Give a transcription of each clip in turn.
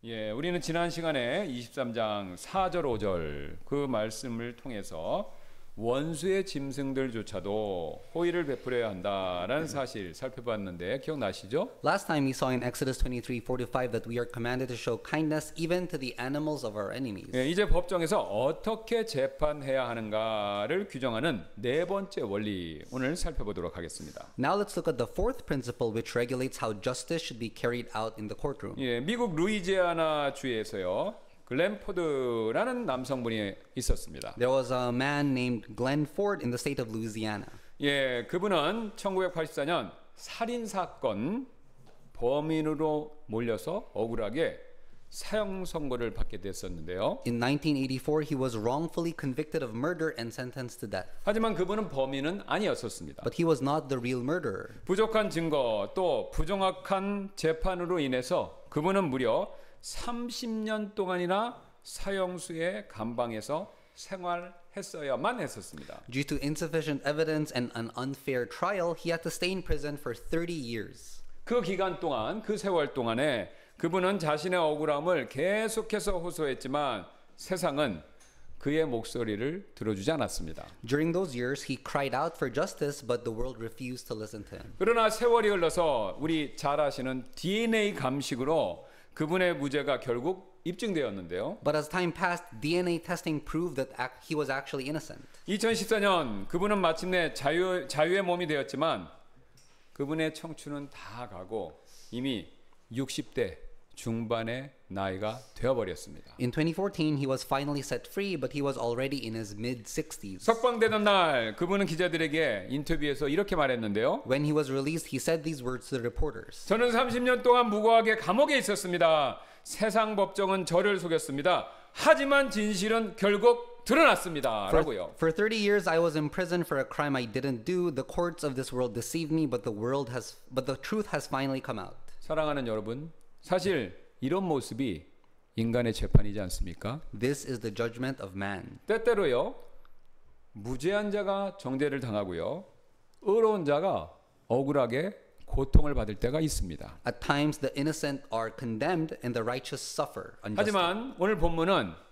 예, 우리는 지난 시간에 23장 4절 5절 그 말씀을 통해서 원수의 짐승들조차도 호의를 베풀어야 한다라는 사실 살펴봤는데 기억나시죠? Last time we saw in Exodus 23:4-5 that we are commanded to show kindness even to the animals of our enemies. 예, 이제 법정에서 어떻게 재판해야 하는가를 규정하는 네 번째 원리 오늘 살펴보도록 하겠습니다. Now let's look at the fourth principle which regulates how justice should be carried out in the courtroom. 예, 미국 루이지아나 주에서요. 글렌포드라는 남성분이 있었습니다. There was a man named Glenn Ford in the state of Louisiana. 예, 그분은 1984년 살인 사건 범인으로 몰려서 억울하게 사형 선고를 받게 됐었는데요. In 1984, he was wrongfully convicted of murder and sentenced to death. 하지만 그분은 범인은 아니었었습니다. But he was not the real murderer. 부족한 증거 또 부정확한 재판으로 인해서 그분은 무려 30년 동안이나 사형수의 감방에서 생활했어야만 했었습니다. Due to insufficient evidence and an unfair trial, he had to stay in prison for 30 years. 그 기간 동안, 그 세월 동안에 그분은 자신의 억울함을 계속해서 호소했지만 세상은 그의 목소리를 들어주지 않았습니다. During those years, he cried out for justice, but the world refused to listen to him. 그러나 세월이 흘러서 우리 잘 아시는 DNA 감식으로 그분의 무죄가 결국 입증되었는데요. But as time passed, DNA testing proved that he was actually innocent. 2014년 그분은 마침내 자유의 몸이 되었지만 그분의 청춘은 다 가고 이미 60대 중반의 나이가 되어버렸습니다. In 2014, he was finally set free, but he was already in his mid-60s. 석방되던 날 그분은 기자들에게 인터뷰에서 이렇게 말했는데요. When he was released, he said these words to the reporters. 저는 30년 동안 무고하게 감옥에 있었습니다. 세상 법정은 저를 속였습니다. 하지만 진실은 결국 드러났습니다. 라고요. For 30 years, I was in prison for a crime I didn't do. The courts of this world deceived me, but the truth has finally come out. 사랑하는 여러분, 사실 이런 모습이 인간의 재판이지 않습니까? This is the judgment of man. 때때로요, 무죄한 자가 정죄를 당하고요, 의로운 자가 억울하게 고통을 받을 때가 있습니다. At times, the innocent are condemned and the righteous suffer unjustly. 하지만 오늘 본문은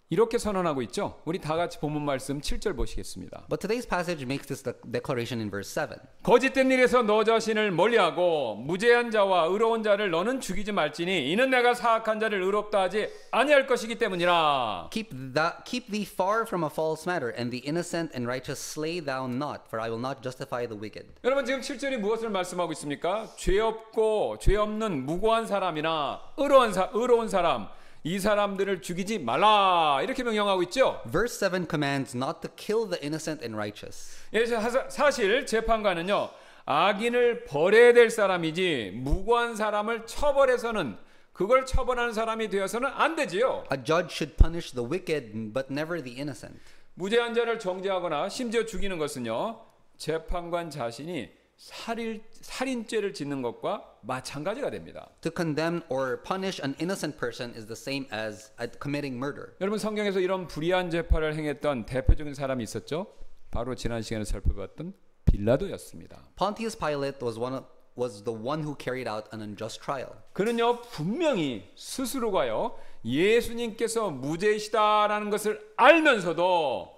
이렇게 선언하고 있죠. 우리 다 같이 본문 말씀 7절 보시겠습니다. But today's passage makes this declaration in verse 7. 거짓된 일에서 너 자신을 멀리하고 무죄한 자와 의로운 자를 너는 죽이지 말지니 이는 내가 사악한 자를 의롭다 하지 아니할 것이기 때문이라. Keep thee far from a false matter, and the innocent and righteous slay thou not, for I will not justify the wicked. 여러분 지금 7절이 무엇을 말씀하고 있습니까? 죄 없고 죄 없는 무고한 사람이나 의로운 사람 이 사람들을 죽이지 말라 이렇게 명령하고 있죠. Verse 7 commands not to kill the innocent and righteous. 예, 사실 재판관은요 악인을 벌해야 될 사람이지 무고한 사람을 처벌해서는 그걸 처벌하는 사람이 되어서는 안 되지요. A judge should punish the wicked but never the innocent. 무죄한 자를 정죄하거나 심지어 죽이는 것은요 재판관 자신이 살인죄를 짓는 것과 마찬가지가 됩니다. To condemn or punish an innocent person is the same as committing murder. 여러분 성경에서 이런 불의한 재판을 행했던 대표적인 사람이 있었죠. 바로 지난 시간에 살펴봤던 빌라도였습니다. Pontius Pilate was the one who carried out an unjust trial. 그는요 분명히 스스로가요 예수님께서 무죄이시다라는 것을 알면서도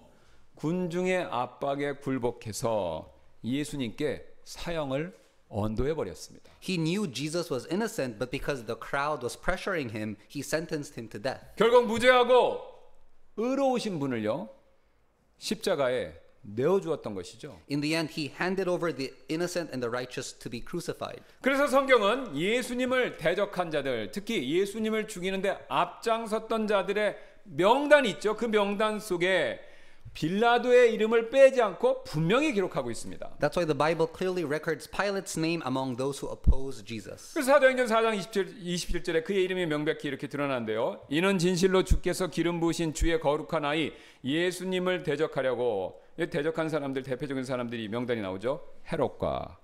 군중의 압박에 굴복해서 예수님께 사형을 언도해 버렸습니다. He knew Jesus was innocent, but because the crowd was pressuring him, he sentenced him to death. 결국 무죄하고 의로우신 분을요 십자가에 내어 주었던 것이죠. In the end, he handed over the innocent and the righteous to be crucified. 그래서 성경은 예수님을 대적한 자들, 특히 예수님을 죽이는데 앞장섰던 자들의 명단이 있죠. 그 명단 속에 빌라도의 이름을 빼지 않고 분명히 기록하고 있습니다. That's why the Bible clearly records Pilate's name among those who oppose Jesus. 그래서 사도행전 4장 27절에 그의 이름이 명백히 이렇게 드러난대요. 이는 진실로 주께서 기름 부으신 주의 거룩한 아이 예수님을 대적하려고 대적한 사람들 대표적인 사람들이 명단이 나오죠. 헤롯과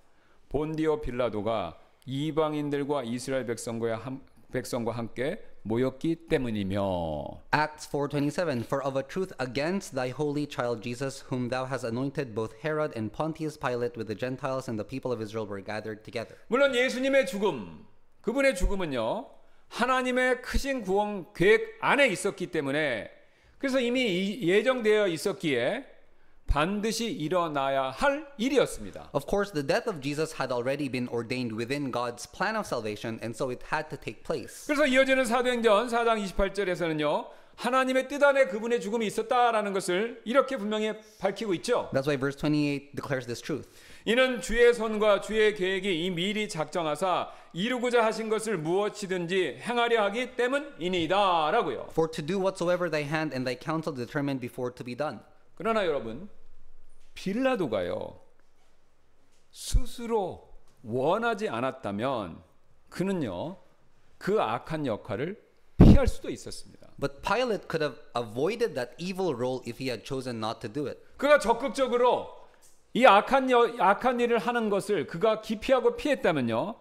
본디오 빌라도가 이방인들과 이스라엘 백성과 함께 모였기 때문이며. Acts 4:27 For of a truth against thy holy child Jesus whom thou hast anointed both Herod and Pontius Pilate with the Gentiles and the people of Israel were gathered together. 물론 예수님의 죽음, 그분의 죽음은요 하나님의 크신 구원 계획 안에 있었기 때문에 그래서 이미 예정되어 있었기에 반드시 일어나야 할 일이었습니다. Of course, the death of Jesus had already been ordained within God's plan of salvation, and so it had to take place. 그래서 이어지는 사도행전 4장 28절에서는요. 하나님의 뜻 안에 그분의 죽음이 있었다라는 것을 이렇게 분명히 밝히고 있죠. That's why verse 28 declares this truth. 이는 주의 손과 주의 계획이 이 미리 작정하사 이루고자 하신 것을 무엇이든지 행하려 하기 때문이니이다 라고요. For to do whatsoever thy hand and thy counsel determined before to be done. 그러나 여러분, 빌라도가요 스스로 원하지 않았다면 그는요 그 악한 역할을 피할 수도 있었습니다. But Pilate could have avoided that evil role if he had chosen not to do it. 그가 적극적으로 이 악한 일을 하는 것을 그가 기피하고 피했다면요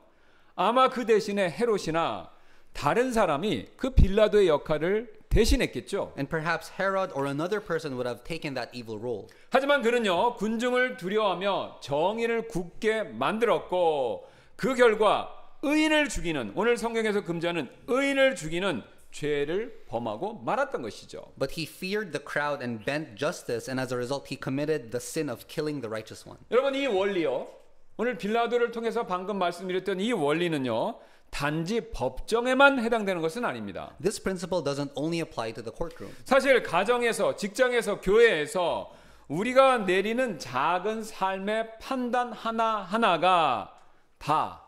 아마 그 대신에 헤롯이나 다른 사람이 그 빌라도의 역할을 대신했겠죠. And perhaps Herod or another person would have taken that evil role. 하지만 그는요 군중을 두려워하며 정의를 굳게 만들었고 그 결과 의인을 죽이는 오늘 성경에서 금지하는 의인을 죽이는 죄를 범하고 말았던 것이죠. But he feared the crowd and bent justice, and as a result he committed the sin of killing the righteous one. 여러분 이 원리요 오늘 빌라도를 통해서 방금 말씀드렸던 이 원리는요 단지 법정에만 해당되는 것은 아닙니다. This principle doesn't only apply to the courtroom. 사실 가정에서, 직장에서, 교회에서 우리가 내리는 작은 삶의 판단 하나하나가 다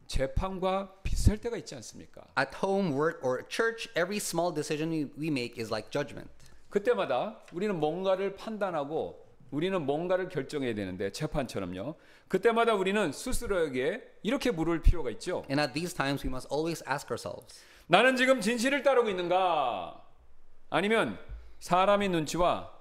재판과 비슷할 때가 있지 않습니까? At home, work, or church, every small decision we make is like judgment. 그때마다 우리는 뭔가를 판단하고 우리는 뭔가를 결정해야 되는데 재판처럼요. 그때마다 우리는 스스로에게 이렇게 물을 필요가 있죠. And at these times, we must always ask ourselves, 나는 지금 진실을 따르고 있는가? 아니면 사람의 눈치와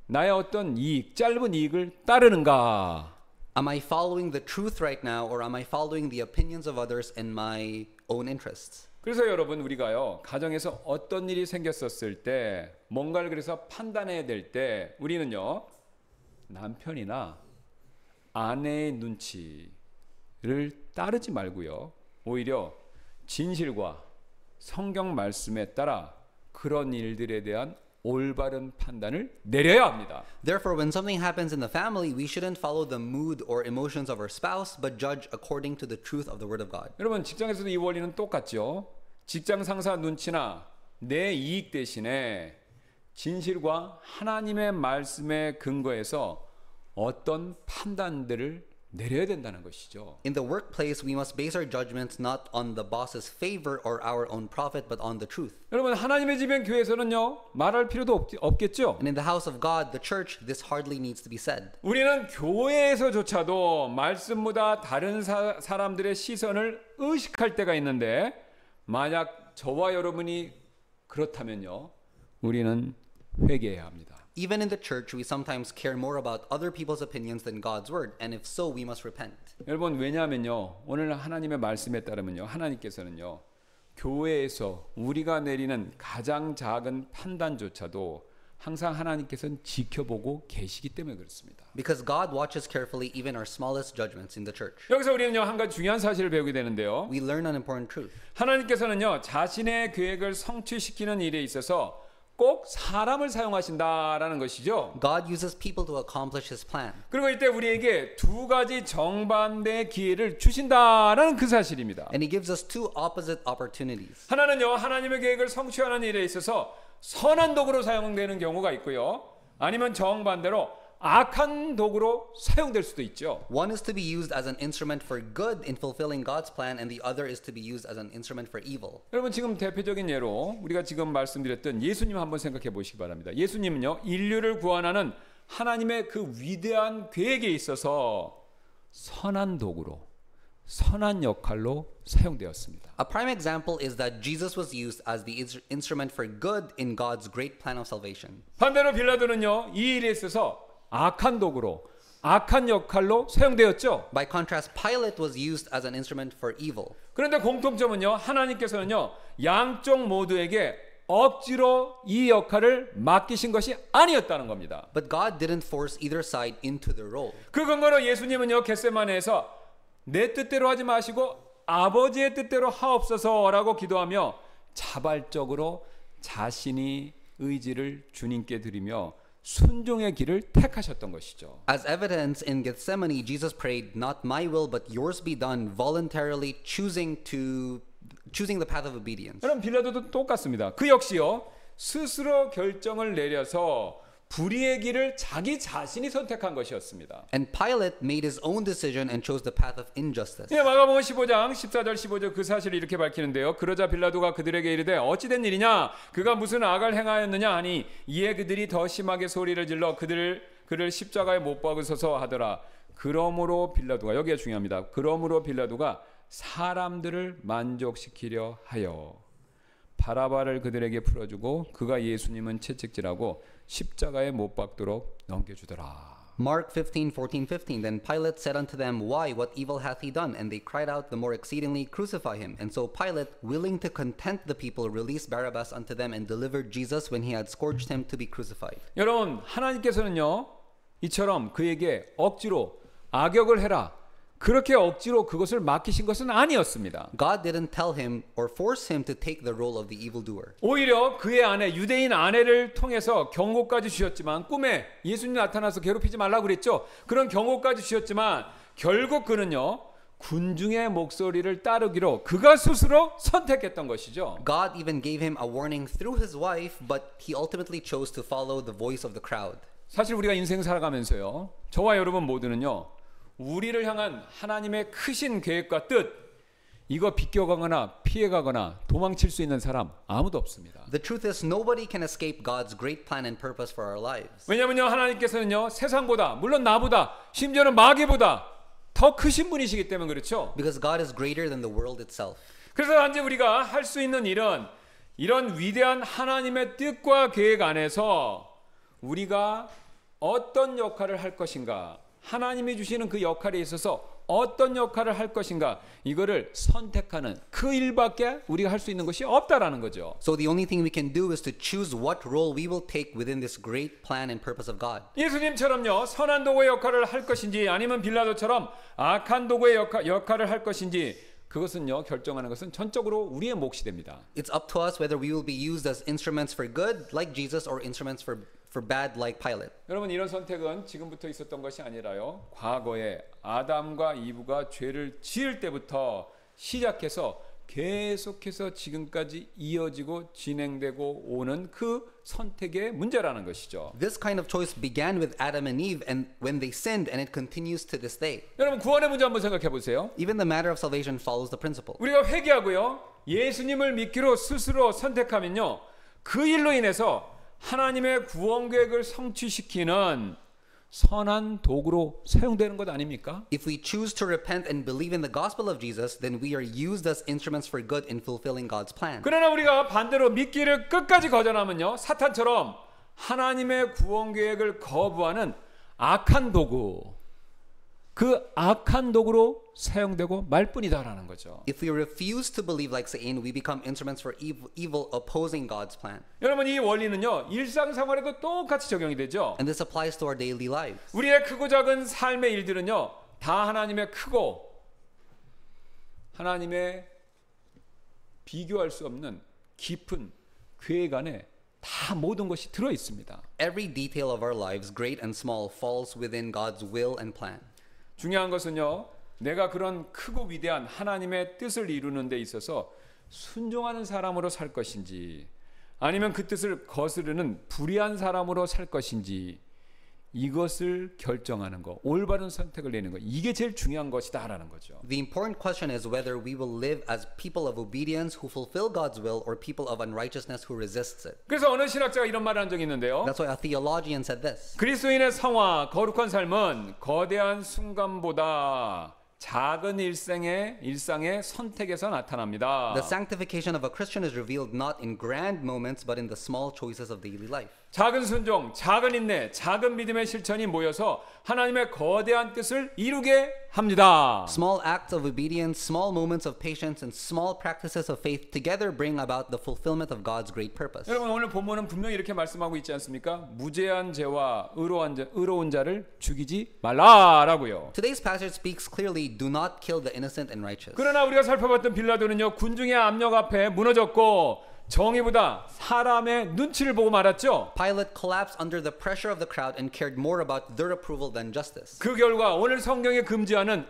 나의 어떤 이익, 짧은 이익을 따르는가? am I following the truth right now, or am I following the opinions of others and my own interests? 그래서 여러분 우리가요 가정에서 어떤 일이 생겼었을 때 뭔가를 그래서 판단해야 될 때 우리는요 남편이나 아내의 눈치를 따르지 말고요 오히려 진실과 성경 말씀에 따라 그런 일들에 대한 올바른 판단을 내려야 합니다. Therefore, when something happens in the family, we shouldn't follow the mood or emotions of our spouse, but judge according to the truth of the Word of God. 여러분 직장에서도 이 원리는 똑같죠. 직장 상사 눈치나 내 이익 대신에 진실과 하나님의 말씀에 근거해서 어떤 판단들을 내려야 된다는 것이죠. In the workplace, we must base our judgments not on the boss's favor or our own profit, but on the truth. 여러분 하나님의 집인 교회에서는요 말할 필요도 없겠죠. And in the house of God, the church, this hardly needs to be said. 우리는 교회에서조차도 말씀보다 다른 사람들의 시선을 의식할 때가 있는데 만약 저와 여러분이 그렇다면요 우리는 회개해야 합니다. Even in the church, we sometimes care more about other people's opinions than God's word, and if so, we must repent. 여러분 왜냐하면요 오늘 하나님의 말씀에 따르면요 하나님께서는요 교회에서 우리가 내리는 가장 작은 판단조차도 항상 하나님께서는 지켜보고 계시기 때문에 그렇습니다. Because God watches carefully even our smallest judgments in the church. 여기서 우리는요 한 가지 중요한 사실을 배우게 되는데요. We learn an important truth. 하나님께서는요 자신의 계획을 성취시키는 일에 있어서 꼭 사람을 사용하신다라는 것이죠. God uses people to accomplish His plan. 그리고 이때 우리에게 두 가지 정반대의 기회를 주신다라는 그 사실입니다. And He gives us two opposite opportunities. 하나는요 하나님의 계획을 성취하는 일에 있어서 선한 도구로 사용되는 경우가 있고요. 아니면 정반대로 악한 도구로 사용될 수도 있죠. One is to be used as an instrument for good in fulfilling God's plan, and the other is to be used as an instrument for evil. 여러분 지금 대표적인 예로 우리가 지금 말씀드렸던 예수님 한번 생각해 보시기 바랍니다. 예수님은요 인류를 구원하는 하나님의 그 위대한 계획에 있어서 선한 도구로 선한 역할로 사용되었습니다. A prime example is that Jesus was used as the instrument for good in God's great plan of salvation. 반대로 빌라도는요 이 일에 있어서 악한 도구로 악한 역할로 사용되었죠. By contrast, Pilate was used as an instrument for evil. 그런데 공통점은요 하나님께서는요 양쪽 모두에게 억지로 이 역할을 맡기신 것이 아니었다는 겁니다. But God didn't force either side into the role. 그 근거로 예수님은요 겟세마네에서 내 뜻대로 하지 마시고 아버지의 뜻대로 하옵소서라고 기도하며 자발적으로 자신이 의지를 주님께 드리며 순종의 길을 택하셨던 것이죠. As evidence in Gethsemane, Jesus prayed, "Not my will, but yours be done," voluntarily choosing the path of obedience. 여러분 빌라도도 똑같습니다. 그 역시요 스스로 결정을 내려서 불의의 길을 자기 자신이 선택한 것이었습니다. And Pilate made his own decision and chose the path of injustice. 예, 마가복음 15장 14절 15절 그 사실을 이렇게 밝히는데요. 그러자 빌라도가 그들에게 이르되 어찌 된 일이냐 그가 무슨 악을 행하였느냐 하니 이에 그들이 더 심하게 소리를 질러 그를 십자가에 못 박으소서 하더라. 그러므로 빌라도가 여기가 중요합니다. 그러므로 빌라도가 사람들을 만족시키려 하여 바라바를 그들에게 풀어주고 그가 예수님은 채찍질하고 십자가에 못 박도록 넘겨주더라. Mark 15:14-15. Then Pilate said unto them, "Why, what evil hath he done?" And they cried out the more exceedingly, "Crucify him." And so Pilate, willing to content the people, released Barabbas unto them and delivered Jesus when he had scourged him to be crucified. 여러분 하나님께서는요 이처럼 그에게 억지로 악역을 해라 그렇게 억지로 그것을 맡기신 것은 아니었습니다. God didn't tell him or force him to take the role of the evildoer. 오히려 그의 아내 유대인 아내를 통해서 경고까지 주셨지만 꿈에 예수님 나타나서 괴롭히지 말라고 그랬죠. 그런 경고까지 주셨지만 결국 그는요 군중의 목소리를 따르기로 그가 스스로 선택했던 것이죠. God even gave him a warning through his wife, but he ultimately chose to follow the voice of the crowd. 사실 우리가 인생 살아가면서요 저와 여러분 모두는요 우리를 향한 하나님의 크신 계획과 뜻 이거 비껴가거나 피해가거나 도망칠 수 있는 사람 아무도 없습니다. The truth is, nobody can escape God's great plan and purpose for our lives. 왜냐면요 하나님께서는요 세상보다 물론 나보다 심지어는 마귀보다 더 크신 분이시기 때문에 그렇죠. Because God is greater than the world itself. 그래서 단지 우리가 할 수 있는 일은 이런 위대한 하나님의 뜻과 계획 안에서 우리가 어떤 역할을 할 것인가 하나님이 주시는 그 역할에 있어서 어떤 역할을 할 것인가 이거를 선택하는 그 일밖에 우리가 할 수 있는 것이 없다라는 거죠. So the only thing we can do is to choose what role we will take within this great plan and purpose of God. 예수님처럼요 선한 도구의 역할을 할 것인지 아니면 빌라도처럼 악한 도구의 역할을 할 것인지 그것은요 결정하는 것은 전적으로 우리의 몫이 됩니다. It's up to us whether we will be used as instruments for good like Jesus or instruments for bad like Pilate. 여러분 이런 선택은 지금부터 있었던 것이 아니라요 과거에 아담과 이브가 죄를 지을 때부터 시작해서 계속해서 지금까지 이어지고 진행되고 오는 그 선택의 문제라는 것이죠. This kind of choice began with Adam and Eve and when they sinned, and it continues to this day. 여러분 구원의 문제 한번 생각해 보세요. Even the matter of salvation follows the principle. 우리가 회개하고요 예수님을 믿기로 스스로 선택하면요 그 일로 인해서 하나님의 구원 계획을 성취시키는 선한 도구로 사용되는 것 아닙니까? If we choose to repent and believe in the gospel of Jesus, then we are used as instruments for good in fulfilling God's plan. 그러나 우리가 반대로 믿기를 끝까지 거절하면요 사탄처럼 하나님의 구원 계획을 거부하는 악한 도구 그 악한 도구로 사용되고 말 뿐이다라는 거죠. If we refuse to believe like Satan, we become instruments for evil opposing God's plan. 여러분 이 원리는요 일상생활에도 똑같이 적용이 되죠. And this applies to our daily lives. 우리의 크고 작은 삶의 일들은요 다 하나님의 크고 하나님의 비교할 수 없는 깊은 계획 안에 다 모든 것이 들어 있습니다. Every detail of our lives, great and small, falls within God's will and plan. 중요한 것은요 내가 그런 크고 위대한 하나님의 뜻을 이루는 데 있어서 순종하는 사람으로 살 것인지 아니면 그 뜻을 거스르는 불의한 사람으로 살 것인지 이것을 결정하는 거 올바른 선택을 내는 거 이게 제일 중요한 것이다라는 거죠. The important question is whether we will live as people of obedience who fulfill God's will or people of unrighteousness who resists it. 그래서 어느 신학자가 이런 말을 한 적이 있는데요. That's why a theologian said this. 그리스도인의 성화 거룩한 삶은 거대한 순간보다 작은 일상의 선택에서 나타납니다. The sanctification of a Christian is revealed not in grand moments but in the small choices of daily life. 작은 순종, 작은 인내, 작은 믿음의 실천이 모여서 하나님의 거대한 뜻을 이루게 합니다. Small acts of obedience, small moments of patience, and small practices of faith together bring about the fulfillment of God's great purpose. 여러분 오늘 본문은 분명히 이렇게 말씀하고 있지 않습니까? 무죄한 죄와 의로운 자를 죽이지 말라라고요. Today's passage speaks clearly, do not kill the innocent and righteous. 그러나 우리가 살펴봤던 빌라도는요, 군중의 압력 앞에 무너졌고 정의보다 사람의 눈치를 보고 말았죠. Pilate collapsed under the pressure of the crowd and cared more about their approval than justice. 그 결과 오늘 성경에 금지하는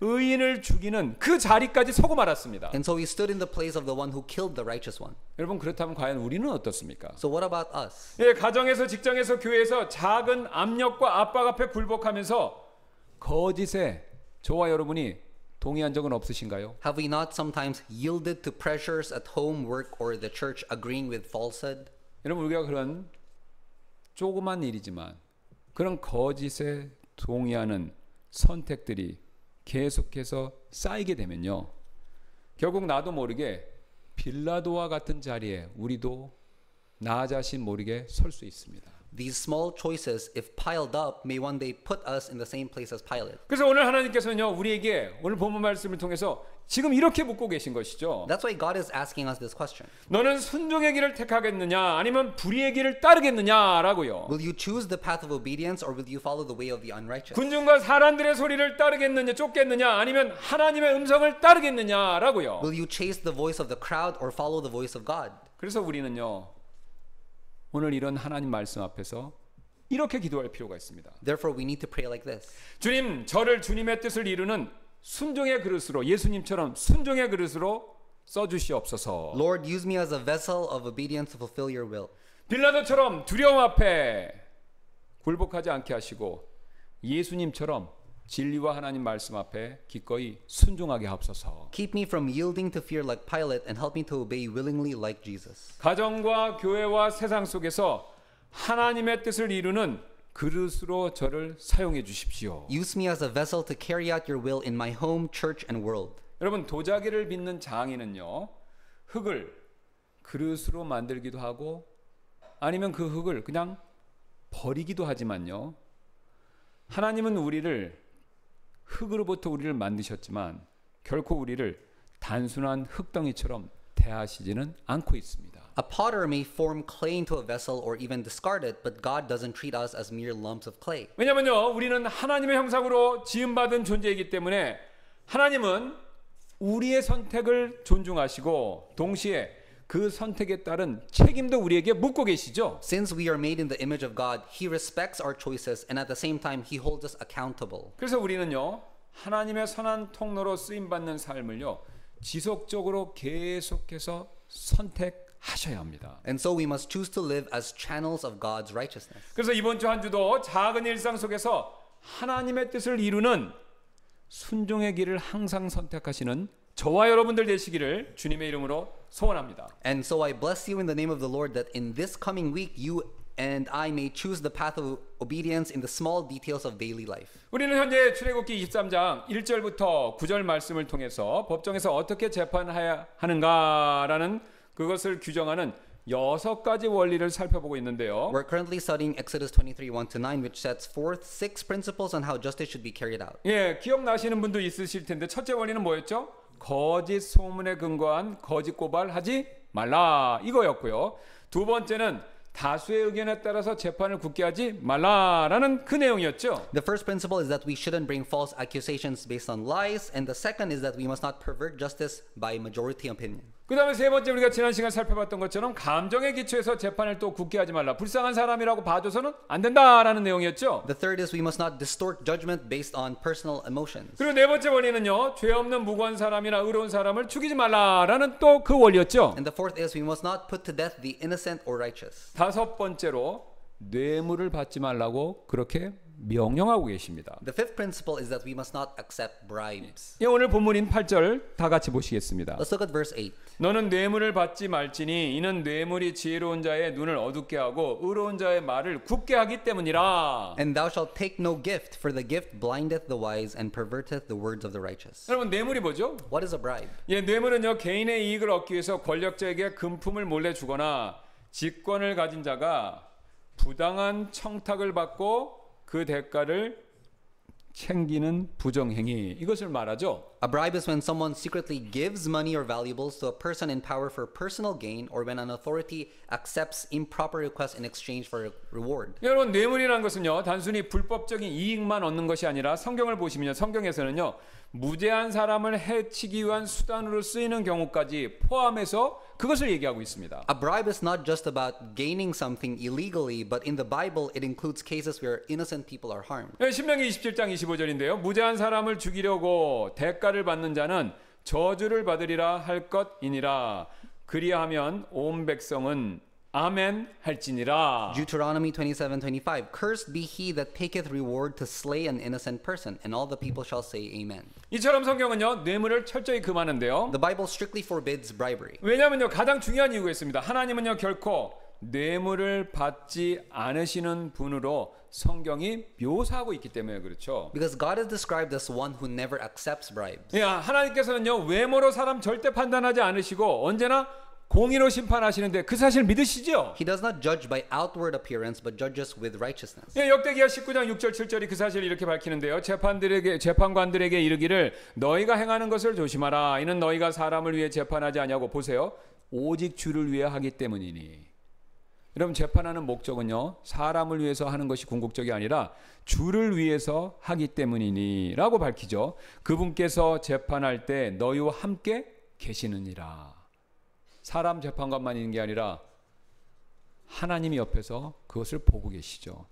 의인을 죽이는 그 자리까지 서고 말았습니다. And so he stood in the place of the one who killed the righteous one. 여러분 그렇다면 과연 우리는 어떻습니까? So what about us? 예, 가정에서, 직장에서, 교회에서 작은 압력과 압박 앞에 굴복하면서 거짓에 저와 여러분이 동의한 적은 없으신가요? Have we not sometimes yielded to pressures at home, work, or the church agreeing with falsehood? 여러분 우리가 그런 조그만 일이지만 그런 거짓에 동의하는 선택들이 계속해서 쌓이게 되면요, 결국 나도 모르게 빌라도와 같은 자리에 우리도 나 자신 모르게 설 수 있습니다. These small choices, if piled up, may one day put us in the same place as Pilate. 그래서 오늘 하나님께서는요, 우리에게 오늘 본문 말씀을 통해서 지금 이렇게 묻고 계신 것이죠. That's why God is asking us this question. 너는 순종의 길을 택하겠느냐 아니면 불의의 길을 따르겠느냐라고요. Will you choose the path of obedience or will you follow the way of the unrighteous? 군중과 사람들의 소리를 따르겠느냐 쫓겠느냐 아니면 하나님의 음성을 따르겠느냐라고요. Will you chase the voice of the crowd or follow the voice of God? 그래서 우리는요, 오늘 이런 하나님 말씀 앞에서 이렇게 기도할 필요가 있습니다. Therefore, we need to pray like this. 주님, 저를 주님의 뜻을 이루는 순종의 그릇으로, 예수님처럼 순종의 그릇으로 써주시옵소서. Lord, use me as a vessel of obedience to fulfill your will. 빌라도처럼 두려움 앞에 굴복하지 않게 하시고 예수님처럼 진리와 하나님 말씀 앞에 기꺼이 순종하게 하옵소서. Keep me from yielding to fear like Pilate and help me to obey willingly like Jesus. 가정과 교회와 세상 속에서 하나님의 뜻을 이루는 그릇으로 저를 사용해 주십시오. Use me as a vessel to carry out your will in my home, church, and world. 여러분 도자기를 빚는 장인은요, 흙을 그릇으로 만들기도 하고 아니면 그 흙을 그냥 버리기도 하지만요, 하나님은 흙으로부터 우리를 만드셨지만 결코 우리를 단순한 흙덩이처럼 대하시지는 않고 있습니다. A potter may form clay into a vessel or even discard it, but God doesn't treat us as mere lumps of clay. 왜냐면요, 우리는 하나님의 형상으로 지음받은 존재이기 때문에 하나님은 우리의 선택을 존중하시고 동시에 그 선택에 따른 책임도 우리에게 묻고 계시죠. Since we are made in the image of God, He respects our choices and at the same time He holds us accountable. 그래서 우리는요, 하나님의 선한 통로로 쓰임 받는 삶을요, 지속적으로 계속해서 선택하셔야 합니다. And so we must choose to live as channels of God's righteousness. 그래서 이번 주 한 주도 작은 일상 속에서 하나님의 뜻을 이루는 순종의 길을 항상 선택하시는 저와 여러분들 되시기를 주님의 이름으로 소원합니다. And so I bless you in the name of the Lord that in this coming week you and I may choose the path of obedience in the small details of daily life. 우리는 현재 출애굽기 23장 1절부터 9절 말씀을 통해서 법정에서 어떻게 재판해야 하는가라는 그것을 규정하는 6가지 원리를 살펴보고 있는데요. We're currently studying Exodus 23, 1-9, which sets forth 6 principles on how justice should be carried out. 예, 기억나시는 분도 있으실 텐데 첫째 원리는 뭐였죠? 거짓 소문에 근거한 거짓 고발하지 말라 이거였고요. 두 번째는 다수의 의견에 따라서 재판을 굳게 하지 말라라는 그 내용이었죠. The first principle is that we shouldn't bring false accusations based on lies, and the second is that we must not pervert justice by majority opinion. 그 다음에 세 번째 우리가 지난 시간 살펴봤던 것처럼 감정에 기초해서 재판을 또 굳게 하지 말라. 불쌍한 사람이라고 봐줘서는 안 된다라는 내용이었죠. The third is we must not distort judgment based on personal emotions. 그리고 네 번째 원리는요, 죄 없는 무고한 사람이나 의로운 사람을 죽이지 말라라는 또 그 원리였죠. And the fourth is we must not put to death the innocent or righteous. 다섯 번째로 뇌물을 받지 말라고 그렇게 명령하고 계십니다. The fifth principle is that we must not accept bribes. 예, 오늘 본문인 8절 다 같이 보시겠습니다. Let's look at verse 8. 너는 뇌물을 받지 말지니 이는 뇌물이 지혜로운 자의 눈을 어둡게 하고 의로운 자의 말을 굽게 하기 때문이라. And thou shalt take no gift, for the gift blindeth the wise and perverteth the words of the righteous. 여러분 뇌물이 뭐죠? What is a bribe? 예, 뇌물은요 개인의 이익을 얻기 위해서 권력자에게 금품을 몰래 주거나 직권을 가진 자가 부당한 청탁을 받고 그 대가를 챙기는 부정행위, 이것을 말하죠. A bribe is when someone secretly gives money or valuables to a person in power for personal gain, or when an authority accepts improper requests in exchange for a reward. 여러분, 뇌물이라는 것은요, 단순히 불법적인 이익만 얻는 것이 아니라 성경을 보시면요, 성경에서는요, 무죄한 사람을 해치기 위한 수단으로 쓰이는 경우까지 포함해서 그것을 얘기하고 있습니다. A bribe is not just about gaining something illegally, but in the Bible it includes cases where innocent people are harmed. 신명기 27장 25절인데요. 무죄한 사람을 죽이려고 대가를 받는 자는 저주를 받으리라 할 것이니라. 그리하면 온 백성은 아멘 할지니라. Deuteronomy 27:25. Cursed be he that taketh reward to slay an innocent person, and all the people shall say amen. 이처럼 성경은요, 뇌물을 철저히 금하는데요. The Bible strictly forbids bribery. 왜냐하면요, 가장 중요한 이유가 있습니다. 하나님은요, 결코 뇌물을 받지 않으시는 분으로 성경이 묘사하고 있기 때문에 그렇죠. Because God is described as one who never accepts bribes. 하나님께서는요, 외모로 사람 절대 판단하지 않으시고 언제나 공의로 심판하시는데 그 사실 믿으시죠? He does not judge by outward appearance, but judges with righteousness. 역대기하 19장 6절 7절이 그 사실을 이렇게 밝히는데요. 재판관들에게 이르기를 너희가 행하는 것을 조심하라. 이는 너희가 사람을 위해 재판하지 아니하고 보세요. 오직 주를 위해 하기 때문이니. 여러분, 재판하는 목적은요, 사람을 위해서 하는 것이 궁극적이 아니라 주를 위해서 하기 때문이니 라고 밝히죠. 그분께서 재판할 때 너희와 함께 계시느니라. 사람 재판관만 있는 게 아니라 하나님이 옆에서 그것을 보고 계시죠.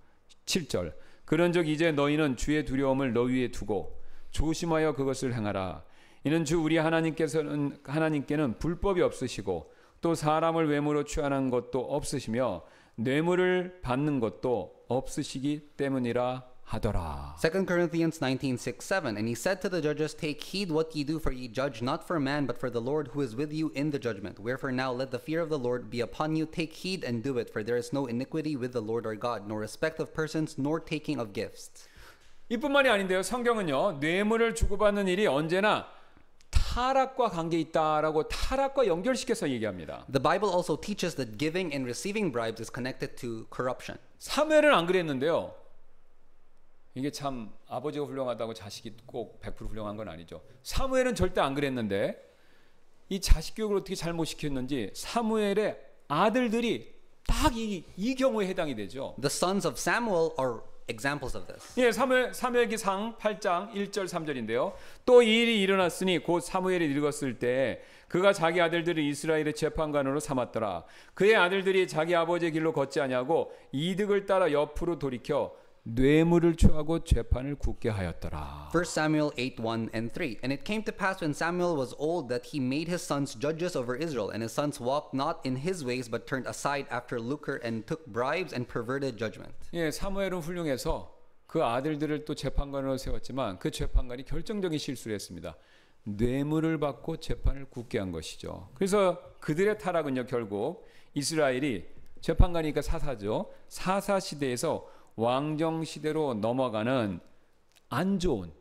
7절. 그런즉 이제 너희는 주의 두려움을 너희 위에 두고 조심하여 그것을 행하라. 이는 주 우리 하나님께는 불법이 없으시고 또 사람을 외모로 취하는 것도 없으시며 뇌물을 받는 것도 없으시기 때문이라 하더라. 2 Corinthians 19:6-7. And he said to the judges, Take heed what ye do, for ye judge not for man, but for the Lord who is with you in the judgment. Wherefore now let the fear of the Lord be upon you. Take heed and do it, for there is no iniquity with the Lord our God, nor respect of persons, nor taking of gifts. 이뿐만이 아닌데요. 성경은요, 뇌물을 주고받는 일이 언제나 타락과 관계 있다라고 타락과 연결시켜서 얘기합니다. The Bible also teaches that giving and receiving bribes is connected to corruption. 사무엘은 안 그랬는데요. 이게 참 아버지가 훌륭하다고 자식이 꼭 100% 훌륭한 건 아니죠. 사무엘은 절대 안 그랬는데 이 자식 교육을 어떻게 잘못 시켰는지 사무엘의 아들들이 딱 이 경우에 해당이 되죠. The sons of Samuel are examples of this. 예, 사무엘기상 8장 1절 3절인데요. 또 이 일이 일어났으니 곧 사무엘이 늙었을 때 그가 자기 아들들을 이스라엘의 재판관으로 삼았더라. 그의 아들들이 자기 아버지의 길로 걷지 아니하고 이득을 따라 옆으로 돌이켜 뇌물을 취하고 재판을 굳게 하였더라. 1 Samuel 8:1 and 3. And it came to pass when Samuel was old that he made his sons judges over Israel, and his sons walked not in his ways, but turned aside after lucre and took bribes and perverted judgment. 예, 사무엘은 훌륭해서 그 아들들을 또 재판관으로 세웠지만 그 재판관이 결정적인 실수를 했습니다. 뇌물을 받고 재판을 굳게 한 것이죠. 그래서 그들의 타락은요, 결국 이스라엘이 재판관이니까 사사죠. 사사 시대에서 왕정 시대로 넘어가는 안 좋은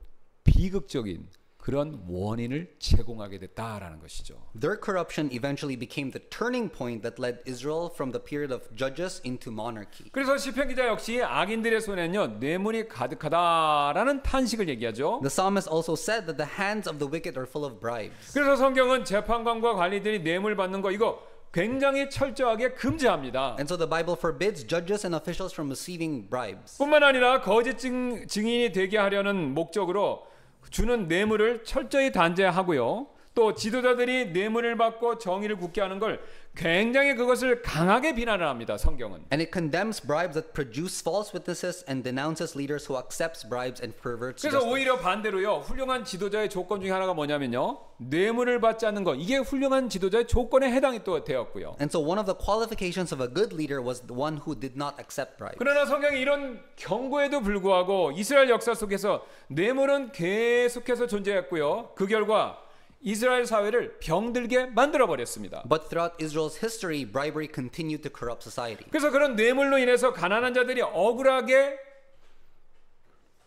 비극적인 그런 원인을 제공하게 됐다라는 것이죠. Their corruption eventually became the turning point that led Israel from the period of judges into monarchy. 그래서 시편 기자 역시 악인들의 손에는요, 뇌물이 가득하다라는 탄식을 얘기하죠. The psalmist also said that the hands of the wicked are full of bribes. 그래서 성경은 재판관과 관리들이 뇌물 받는 거 이거 굉장히 철저하게 금지합니다. And so the Bible forbids judges and officials from receiving bribes. 뿐만 아니라 거짓 증인이 되게 하려는 목적으로 주는 뇌물을 철저히 단죄하고요. 또 지도자들이 뇌물을 받고 정의를 굳게 하는 걸 굉장히 그것을 강하게 비난을 합니다. 성경은. And it condemns bribes that produce false witnesses and denounces leaders who accepts bribes and perverts 그래서 justice. 오히려 반대로요. 훌륭한 지도자의 조건 중에 하나가 뭐냐면요. 뇌물을 받지 않는 것. 이게 훌륭한 지도자의 조건에 해당이 또 되었고요. And so one of the qualifications of a good leader was the one who did not accept bribes. 그러나 성경이 이런 경고에도 불구하고 이스라엘 역사 속에서 뇌물은 계속해서 존재했고요. 그 결과 이스라엘 사회를 병들게 만들어 버렸습니다. But throughout Israel's history, bribery continued to corrupt society. 그래서 그런 뇌물로 인해서 가난한 자들이 억울하게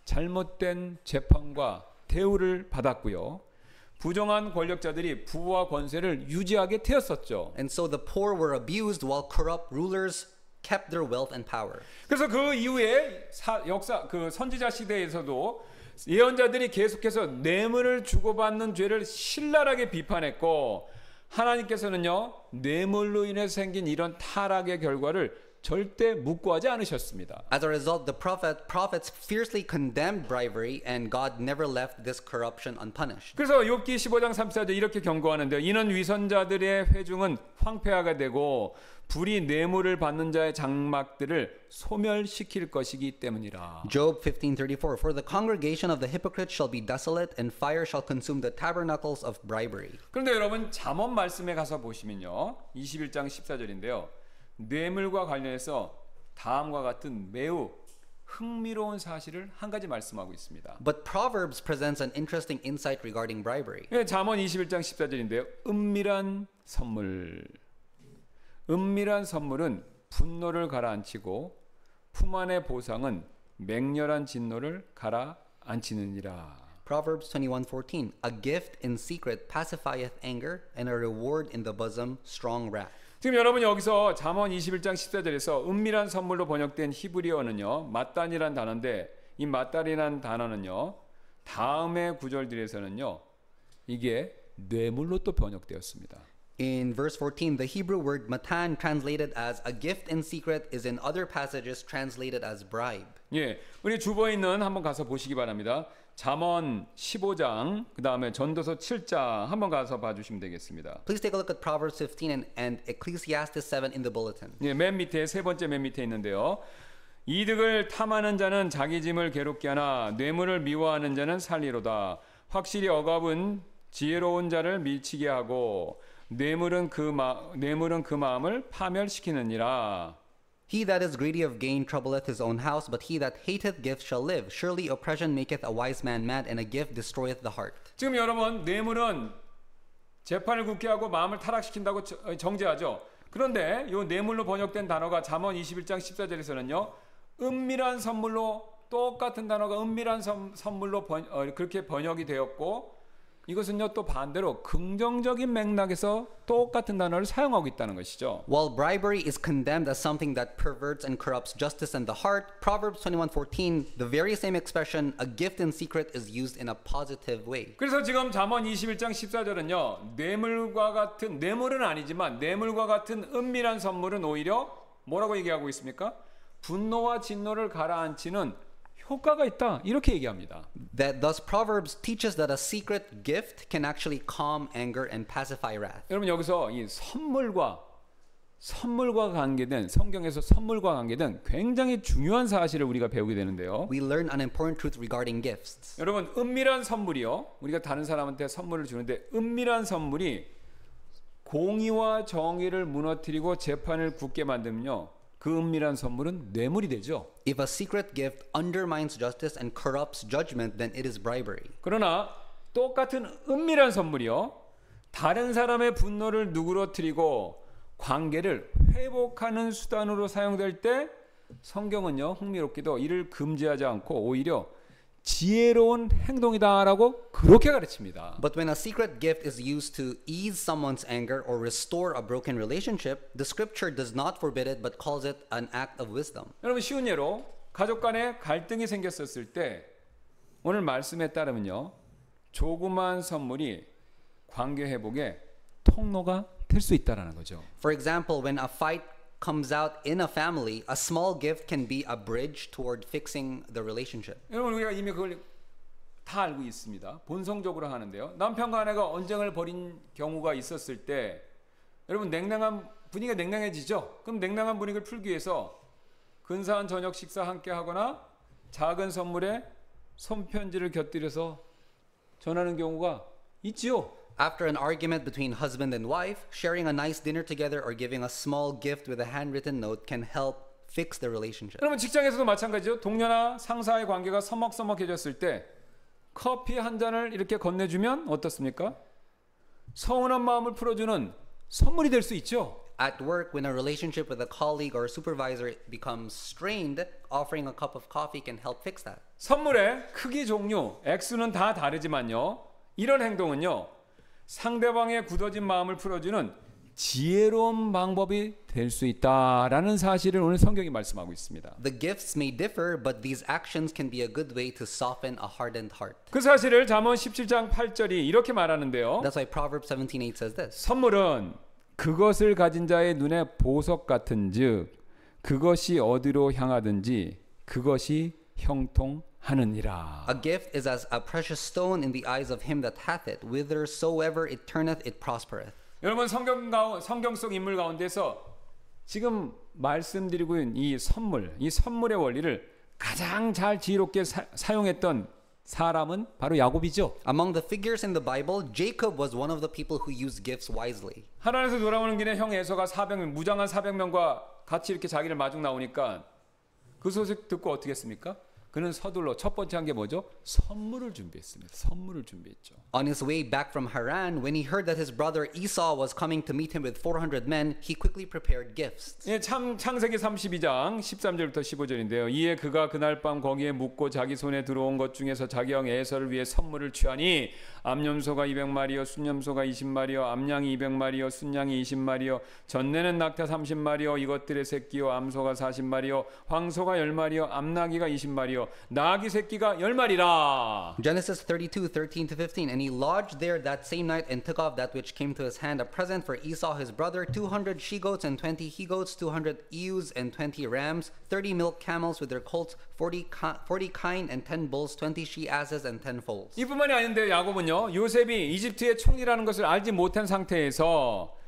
잘못된 재판과 대우를 받았고요. 부정한 권력자들이 부와 권세를 유지하게 되었었죠. And so the poor were abused while corrupt rulers kept their wealth and power. 그래서 그 이후에 역사 그 선지자 시대에서도 예언자들이 계속해서 뇌물을 주고받는 죄를 신랄하게 비판했고 하나님께서는요 뇌물로 인해 생긴 이런 타락의 결과를 절대 묵고하지 않으셨습니다. As a result, the prophets fiercely condemned bribery, and God never left this corruption unpunished. 그래서 욥기 15장 34절 이렇게 경고하는데요. 이는 위선자들의 회중은 황폐하게 되고 불이 뇌물을 받는 자의 장막들을 소멸시킬 것이기 때문이라. Job 15:34 For the congregation of the hypocrites shall be desolate, and fire shall consume the tabernacles of bribery. 그런데 여러분 잠언 말씀에 가서 보시면요. 21장 14절인데요. 뇌물과 관련해서 다음과 같은 매우 흥미로운 사실을 한 가지 말씀하고 있습니다. But Proverbs presents an interesting insight regarding bribery. 잠언 21장 14절인데요. 은밀한 선물. 은밀한 선물은 분노를 가라앉히고 품 안의 보상은 맹렬한 진노를 가라앉히느니라. Proverbs 21:14 A gift in secret pacifieth anger, and a reward in the bosom strong wrath. 지금 여러분 여기서 잠언 21장 14절에서 은밀한 선물로 번역된 히브리어는요. 맞단이란 단어인데 이 맞단이란 단어는요. 다음의 구절들에서는요. 이게 뇌물로 또 번역되었습니다. In verse 14, the Hebrew word matan, translated as a gift in secret, is in other passages translated as bribe. 예, 우리 주보에 있는 한번 가서 보시기 바랍니다. 잠언 15장, 그 다음에 전도서 7장 한번 가서 봐주시면 되겠습니다. Please take a look at Proverbs 15 and Ecclesiastes 7 in the bulletin. 예, 맨 밑에 세 번째 맨 밑에 있는데요. 이득을 탐하는 자는 자기 짐을 괴롭게 하나 뇌물을 미워하는 자는 살리로다. 확실히 억압은 지혜로운 자를 밀치게 하고 뇌물은 그 마음을 파멸시키느니라. He that is greedy of gain troubleth his own house, but he that hateth gifts shall live. Surely oppression maketh a wise man mad, and a gift destroyeth the heart. 지금 여러분 뇌물은 재판을 굳게 하고 마음을 타락시킨다고 정죄하죠. 그런데 이 뇌물로 번역된 단어가 잠언 21장 14절에서는요. 은밀한 선물로 똑같은 단어가 은밀한 선물로 그렇게 번역이 되었고 이것은요 또 반대로 긍정적인 맥락에서 똑같은 단어를 사용하고 있다는 것이죠. While bribery is condemned as something that perverts and corrupts justice and the heart, Proverbs 21:14, the very same expression, a gift in secret, is used in a positive way. 그래서 지금 잠언 21장 14절은요. 뇌물은 아니지만 뇌물과 같은 은밀한 선물은 오히려 뭐라고 얘기하고 있습니까? 분노와 진노를 가라앉히는 효과가 있다. 이렇게 얘기합니다. That thus Proverbs teaches that a secret gift can actually calm anger and pacify wrath. 여러분 여기서 이 선물과 관계된 성경에서 선물과 관계된 굉장히 중요한 사실을 우리가 배우게 되는데요. We learn an important truth regarding gifts. 여러분 은밀한 선물이요. 우리가 다른 사람한테 선물을 주는데 은밀한 선물이 공의와 정의를 무너뜨리고 재판을 굳게 만들면요. 그 은밀한 선물은 뇌물이 되죠. If a secret gift undermines justice and corrupts judgment, then it is bribery. 그러나 똑같은 은밀한 선물이요. 다른 사람의 분노를 누그러뜨리고 관계를 회복하는 수단으로 사용될 때 성경은요. 흥미롭게도 이를 금지하지 않고 오히려 지혜로운 행동이다라고 그렇게 가르칩니다. But when a secret gift is used to ease someone's anger or restore a broken relationship, the scripture does not forbid it but calls it an act of wisdom. 여러분 쉬운 예로 가족 간에 갈등이 생겼었을 때 오늘 말씀에 따르면요. 조그마한 선물이 관계 회복의 통로가 될 수 있다라는 거죠. For example, when a fight comes out in a family, a small gift can be a bridge toward fixing the relationship. 여러분 우리가 이미 그걸 다 알고 있습니다. 본성적으로 하는데요. 남편과 아내가 언쟁을 벌인 경우가 있었을 때 여러분 분위기가 냉랭해지죠. 그럼 냉랭한 분위기를 풀기 위해서 근사한 저녁 식사 함께 하거나 작은 선물에 손편지를 곁들여서 전하는 경우가 있지요. After an argument between husband and wife, sharing a nice dinner together or giving a small gift with a handwritten note can help fix the relationship. 여러분 직장에서도 마찬가지죠. 동료나 상사의 관계가 서먹서먹해졌을 때 커피 한 잔을 이렇게 건네주면 어떻습니까? 서운한 마음을 풀어주는 선물이 될 수 있죠. At work, when a relationship with a colleague or supervisor becomes strained, offering a cup of coffee can help fix that. 선물의 크기 종류, 액수는 다 다르지만요. 이런 행동은요, 상대방의 굳어진 마음을 풀어주는 지혜로운 방법이 될 수 있다라는 사실을 오늘 성경이 말씀하고 있습니다. The gifts may differ, but these actions can be a good way to soften a hardened heart. 그 사실을 잠언 17장 8절이 이렇게 말하는데요. That's why Proverbs 17:8 says this. 선물은 그것을 가진 자의 눈에 보석 같은즉 그것이 어디로 향하든지 그것이 형통하느니라. A gift is as a precious stone in the eyes of him that hath it. Whithersoever it turneth, it prospereth. 여러분 성경 속 인물 가운데서 지금 말씀드리고 있는 이 선물의 원리를 가장 잘 지혜롭게 사용했던 사람은 바로 야곱이죠. Among the figures in the Bible, Jacob was one of the people who used gifts wisely. 하나님에서 돌아오는 길에 형 에서가 무장한 400명과 같이 이렇게 자기를 마중 나오니까 그 소식 듣고 어떻게 했습니까? 그는 서둘러 첫 번째 한 게 뭐죠? 선물을 준비했습니다. 선물을 준비했죠. On his way back from Haran, when he heard that his brother Esau was coming to meet him with 400 men, he quickly prepared gifts. 예, 창세기 32장 13절부터 15절인데요. 이에 그가 그날 밤 거기에 묵고 자기 손에 들어온 것 중에서 자기 형 에서를 위해 선물을 취하니 암염소가 200마리요 순염소가 20마리요 암양이 200마리요 순양이 20마리요 전내는 낙타 30마리요 이것들의 새끼요 암소가 40마리요 황소가 10마리요 암나귀가 20마리요 나귀 새끼가 10마리라. Genesis 32:13-15. And he lodged there that same night and took off that which came to his hand, a present for Esau his brother, 200 she-goats and 20 he-goats, 200 ewes and 20 rams, 30 milk camels with their colts, 40 kine and 10 bulls, 20 she-asses and 10 foals. 이뿐만이 아닌데 야곱은요, 요셉이 이집트의 총리라는 것을 알지 못한 상태에서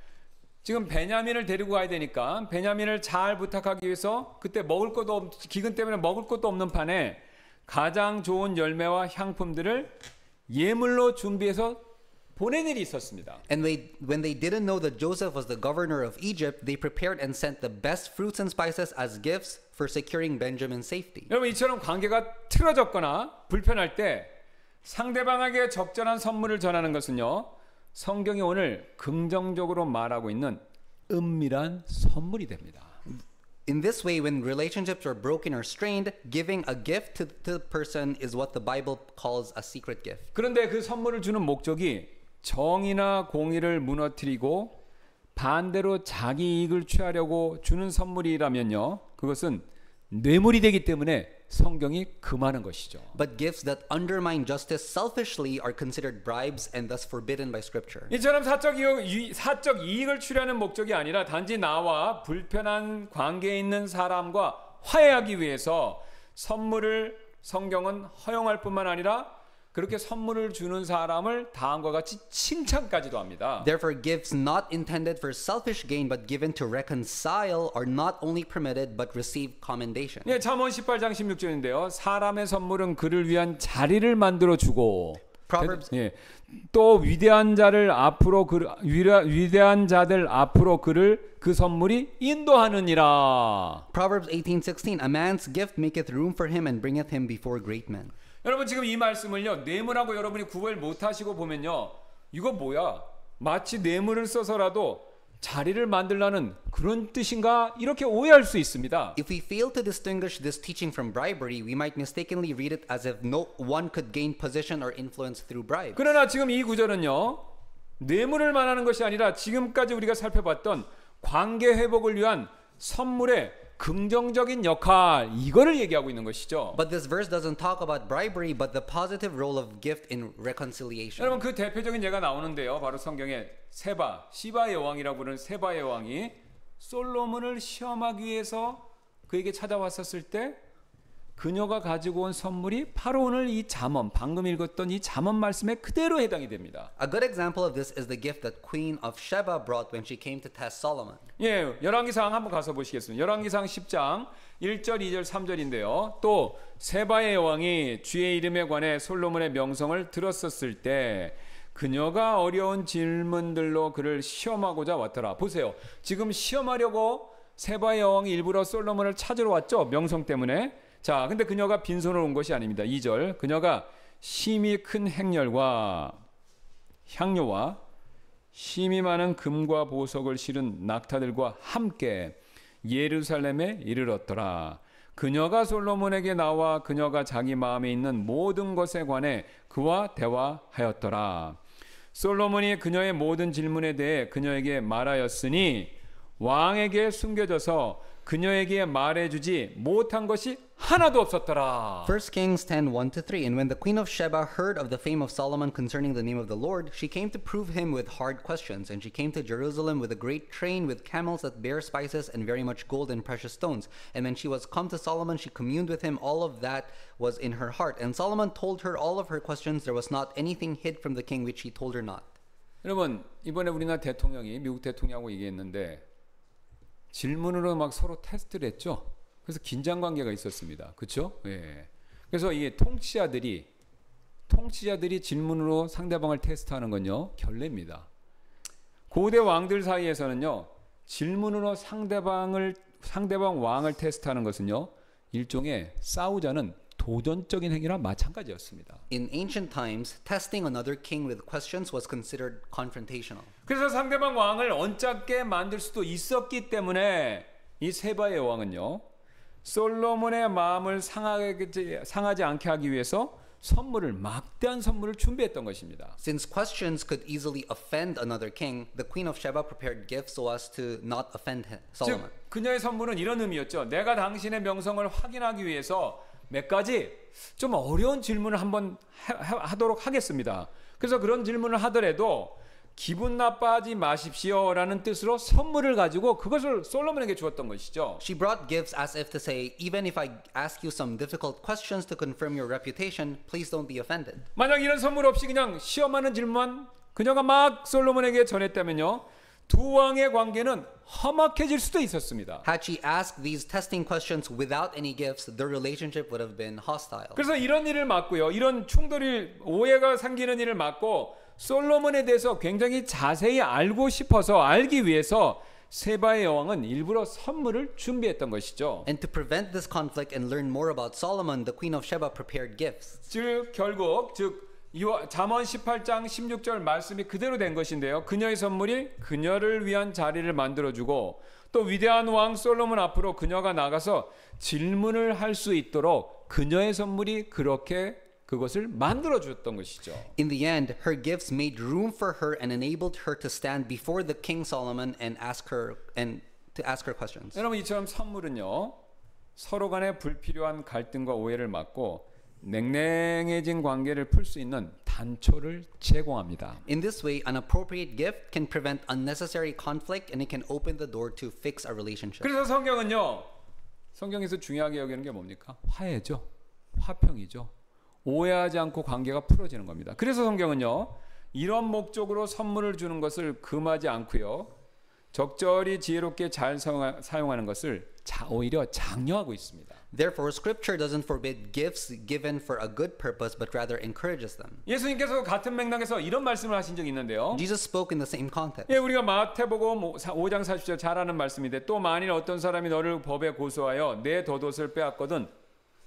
지금 베냐민을 데리고 가야 되니까 베냐민을 잘 부탁하기 위해서 그때 기근 때문에 먹을 것도 없는 판에 가장 좋은 열매와 향품들을 예물로 준비해서 보낸 일이 있었습니다. And when they didn't know that Joseph was the governor of Egypt, they prepared and sent the best fruits and spices as gifts for securing Benjamin's safety. 여러분 이처럼 관계가 틀어졌거나 불편할 때 상대방에게 적절한 선물을 전하는 것은요, 성경이 오늘 긍정적으로 말하고 있는 은밀한 선물이 됩니다. In this way, when relationships are broken or strained, giving a gift to the person is what the Bible calls a secret gift. 그런데 그 선물을 주는 목적이 정의나 공의를 무너뜨리고 반대로 자기 이익을 취하려고 주는 선물이라면요, 그것은 뇌물이 되기 때문에 성경이 금하는 것이죠. But gifts that undermine justice selfishly are considered bribes and thus forbidden by Scripture. 이처럼 사적 이익을 취하는 목적이 아니라 단지 나와 불편한 관계에 있는 사람과 화해하기 위해서 선물을 성경은 허용할 뿐만 아니라 그렇게 선물을 주는 사람을 다음과 같이 칭찬까지도 합니다. Therefore, gifts not intended for selfish gain but given to reconcile are not only permitted but receive commendation. 예, 잠언 18장 16절인데요. 사람의 선물은 그를 위한 자리를 만들어 주고 Proverbs 또 위대한 자들 앞으로 그를 그 선물이 인도하느니라. Proverbs 18:16. A man's gift maketh room for him and bringeth him before great men. 여러분 지금 이 말씀을요, 뇌물하고 여러분이 구별 못하시고 보면요, 이거 뭐야? 마치 뇌물을 써서라도 자리를 만들라는 그런 뜻인가? 이렇게 오해할 수 있습니다. If we fail to distinguish this teaching from bribery, we might mistakenly read it as if no one could gain position or influence through bribes. 그러나 지금 이 구절은요, 뇌물을 말하는 것이 아니라 지금까지 우리가 살펴봤던 관계 회복을 위한 선물의 긍정적인 역할, 이거를 얘기하고 있는 것이죠. But this verse doesn't talk about bribery, but the positive role of gift in reconciliation. 여러분 그 대표적인 예가 나오는데요. 바로 성경에 시바의 왕이라고 부르는 세바의 왕이 솔로몬을 시험하기 위해서 그에게 찾아왔었을 때 그녀가 가지고 온 선물이 바로 오늘 이 잠언, 방금 읽었던 이 잠언 말씀에 그대로 해당이 됩니다. A good example of this is the gift that Queen of Sheba brought when she came to test Solomon. 예, 열왕기상 한번 가서 보시겠습니다. 열왕기상 10장 1절, 2절, 3절인데요. 또 세바의 왕이 주의 이름에 관해 솔로몬의 명성을 들었었을 때 그녀가 어려운 질문들로 그를 시험하고자 왔더라. 보세요. 지금 시험하려고 세바의 왕이 일부러 솔로몬을 찾으러 왔죠. 명성 때문에. 자, 근데 그녀가 빈손으로 온 것이 아닙니다. 2절. 그녀가 심히 큰 행렬과 향료와 심히 많은 금과 보석을 실은 낙타들과 함께 예루살렘에 이르렀더라. 그녀가 솔로몬에게 나와 그녀가 자기 마음에 있는 모든 것에 관해 그와 대화하였더라. 솔로몬이 그녀의 모든 질문에 대해 그녀에게 말하였으니 왕에게 숨겨져서 그녀에게 말해주지 못한 것이 하나도 없었더라. 1 Kings 10:1-3. And when the queen of Sheba heard of the fame of Solomon concerning the name of the Lord, she came to prove him with hard questions. And she came to Jerusalem with a great train with camels that bear spices and very much gold and precious stones. And when she was come to Solomon, she communed with him all of that was in her heart. And Solomon told her all of her questions. There was not anything hid from the king which he told her not. 여러분, 이번에 우리나라 대통령이 미국 대통령하고 얘기했는데 질문으로 막 서로 테스트를 했죠. 그래서 긴장 관계가 있었습니다. 그렇죠? 예. 그래서 이게 통치자들이 질문으로 상대방을 테스트하는 건요 결례입니다. 고대 왕들 사이에서는요 질문으로 상대방 왕을 테스트하는 것은요 일종의 싸우자는 도전적인 행위랑 마찬가지였습니다. In ancient times, testing another king with questions was considered confrontational. 그래서 상대방 왕을 언짢게 만들 수도 있었기 때문에 이 세바의 왕은요 솔로몬의 마음을 상하지 않게 하기 위해서 막대한 선물을 준비했던 것입니다. Since questions could easily offend another king, the queen of Sheba prepared gifts so as to not offend Solomon. 즉 그녀의 선물은 이런 의미였죠. 내가 당신의 명성을 확인하기 위해서 몇 가지 좀 어려운 질문을 한번 하도록 하겠습니다. 그래서 그런 질문을 하더라도 기분 나빠하지 마십시오라는 뜻으로 선물을 가지고 그것을 솔로몬에게 주었던 것이죠. She brought gifts as if to say, even if I ask you some difficult questions to confirm your reputation, please don't be offended. 만약 이런 선물 없이 그냥 시험하는 질문만 그녀가 막 솔로몬에게 전했다면요. 두 왕의 관계는 험악해질 수도 있었습니다. Had she asked these testing questions without any gifts, their relationship would have been hostile. 그래서 이런 일을 막고요. 이런 오해가 생기는 일을 막고 솔로몬에 대해서 굉장히 자세히 알기 위해서 세바의 여왕은 일부러 선물을 준비했던 것이죠. And to prevent this conflict and learn more about Solomon, the queen of Sheba prepared gifts. 결국 잠언 18장 16절 말씀이 그대로 된 것인데요. 그녀의 선물이 그녀를 위한 자리를 만들어주고 또 위대한 왕 솔로몬 앞으로 그녀가 나가서 질문을 할 수 있도록 그녀의 선물이 그것을 만들어줬던 것이죠. In the end, her gifts made room for her and enabled her to stand before the King Solomon and to ask her questions. 여러분 이처럼 선물은요 서로 간의 불필요한 갈등과 오해를 막고 냉랭해진 관계를 풀 수 있는 단초를 제공합니다. In this way, an appropriate gift can prevent unnecessary conflict and it can open the door to fix a relationship. 그래서 성경에서 중요하게 여기는 게 뭡니까? 화해죠. 화평이죠. 오해하지 않고 관계가 풀어지는 겁니다. 그래서 성경은요. 이런 목적으로 선물을 주는 것을 금하지 않고요. 적절히 지혜롭게 잘 사용하는 것을 오히려 장려하고 있습니다. Therefore, Scripture doesn't forbid gifts given for a good purpose, but rather encourages them. 예수님께서 같은 맥락에서 이런 말씀을 하신 적이 있는데요. Jesus spoke in the same context. 예, 우리가 마태복음 5장 40절 잘 아는 말씀인데 또 만일 어떤 사람이 너를 법에 고소하여 내 덧옷을 빼앗거든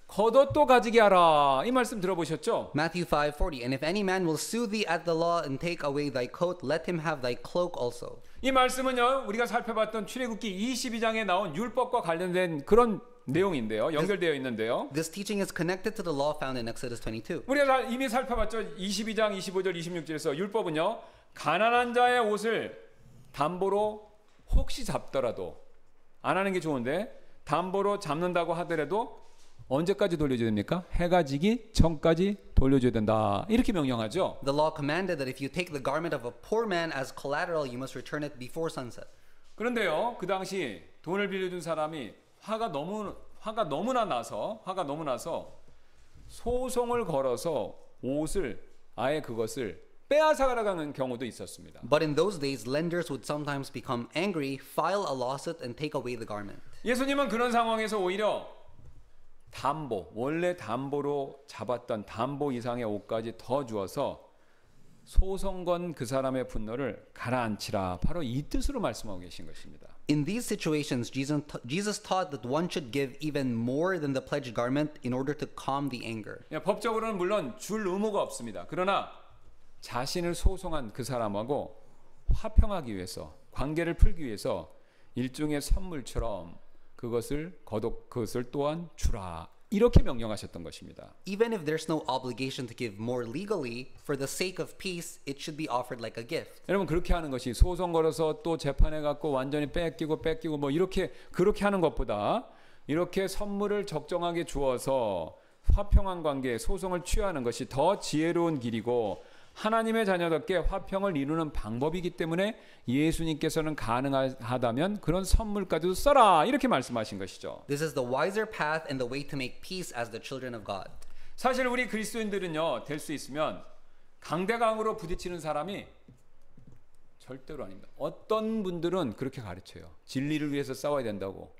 겉옷도 가지게 하라. 이 말씀 들어보셨죠? Matthew 5:40. And if any man will sue thee at the law and take away thy coat, let him have thy cloak also. 이 말씀은요. 우리가 살펴봤던 출애굽기 22장에 나온 율법과 관련된 그런 내용인데요. 연결되어 있는데요. This teaching is connected to the law found in Exodus 22. 우리가 이미 살펴봤죠. 22장 25절 26절에서 율법은요. 가난한 자의 옷을 담보로 혹시 잡더라도 안 하는 게 좋은데 담보로 잡는다고 하더라도 언제까지 돌려줘야 됩니까? 해가 지기 전까지 돌려줘야 된다. 이렇게 명령하죠. The law commanded that if you take the garment of a poor man as collateral, you must return it before sunset. 그런데요, 그 당시 돈을 빌려준 사람이 화가 너무나 나서 소송을 걸어서 옷을 아예 그것을 빼앗아가는 경우도 있었습니다. But in those days, lenders would sometimes become angry, file a lawsuit, and take away the garment. 예수님은 그런 상황에서 오히려 원래 담보로 잡았던 담보 이상의 옷까지 더 주어서 소송 건 그 사람의 분노를 가라앉히라. 바로 이 뜻으로 말씀하고 계신 것입니다. In these situations, Jesus taught that one should give even more than the pledged garment in order to calm the anger. 법적으로는 물론 줄 의무가 없습니다. 그러나 자신을 소송한 그 사람하고 화평하기 위해서 관계를 풀기 위해서 일종의 선물처럼 그것을 그것을 또한 주라. 이렇게 명령하셨던 것입니다. Even if there's no obligation to give more legally, for the sake of peace, it should be offered like a gift. 여러분 그렇게 하는 것이 소송 걸어서 또 재판해 갖고 완전히 뺏기고 뭐 이렇게 그렇게 하는 것보다 이렇게 선물을 적정하게 주어서 화평한 관계에 소송을 취하는 것이 더 지혜로운 길이고 하나님의 자녀답게 화평을 이루는 방법이기 때문에 예수님께서는 가능하다면 그런 선물까지도 써라 이렇게 말씀하신 것이죠. This is the wiser path and the way to make peace as the children of God. 사실 우리 그리스도인들은요 될 수 있으면 강대강으로 부딪히는 사람이 절대로 아닙니다. 어떤 분들은 그렇게 가르쳐요. 진리를 위해서 싸워야 된다고.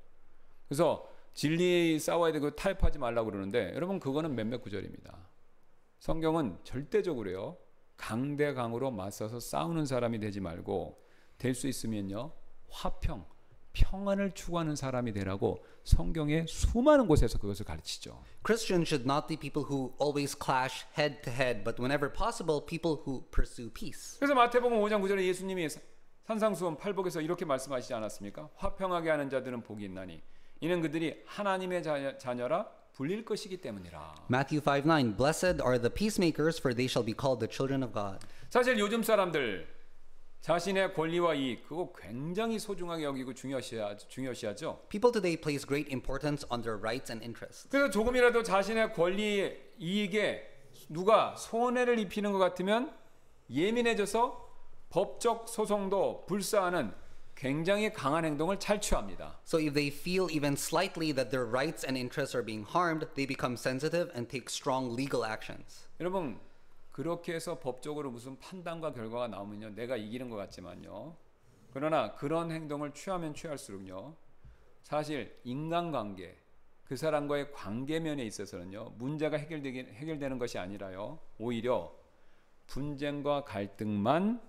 그래서 진리에 싸워야 되고 타협하지 말라고 그러는데 여러분 그거는 몇몇 구절입니다. 성경은 절대적으로요. 강대강으로 맞서서 싸우는 사람이 되지 말고 될 수 있으면요. 화평, 평안을 추구하는 사람이 되라고 성경의 수많은 곳에서 그것을 가르치죠. Christians should not be people who always clash head to head, but whenever possible, people who pursue peace. 그래서 마태복음 5장 9절에 예수님이 산상수훈 팔복에서 이렇게 말씀하시지 않았습니까? 화평하게 하는 자들은 복이 있나니 이는 그들이 하나님의 자녀라 불릴 것이기 때문이라. Matthew 5:9 Blessed are the peacemakers, for they shall be called the children of God. 사실 요즘 사람들 자신의 권리와 이익 그거 굉장히 소중하게 여기고 중요시하죠. People today place great importance on their rights and interests. 그래서 조금이라도 자신의 권리 이익에 누가 손해를 입히는 것 같으면 예민해져서 법적 소송도 불사하는 굉장히 강한 행동을 찰취합니다. So if they feel even slightly that their rights and interests are being harmed, they become sensitive and take strong legal actions. 여러분 그렇게 해서 법적으로 무슨 판단과 결과가 나오면요 내가 이기는 것 같지만요 그러나 그런 행동을 취하면 취할수록요 사실 인간관계 그 사람과의 관계면에 있어서는요 문제가 해결되는 것이 아니라요 오히려 분쟁과 갈등만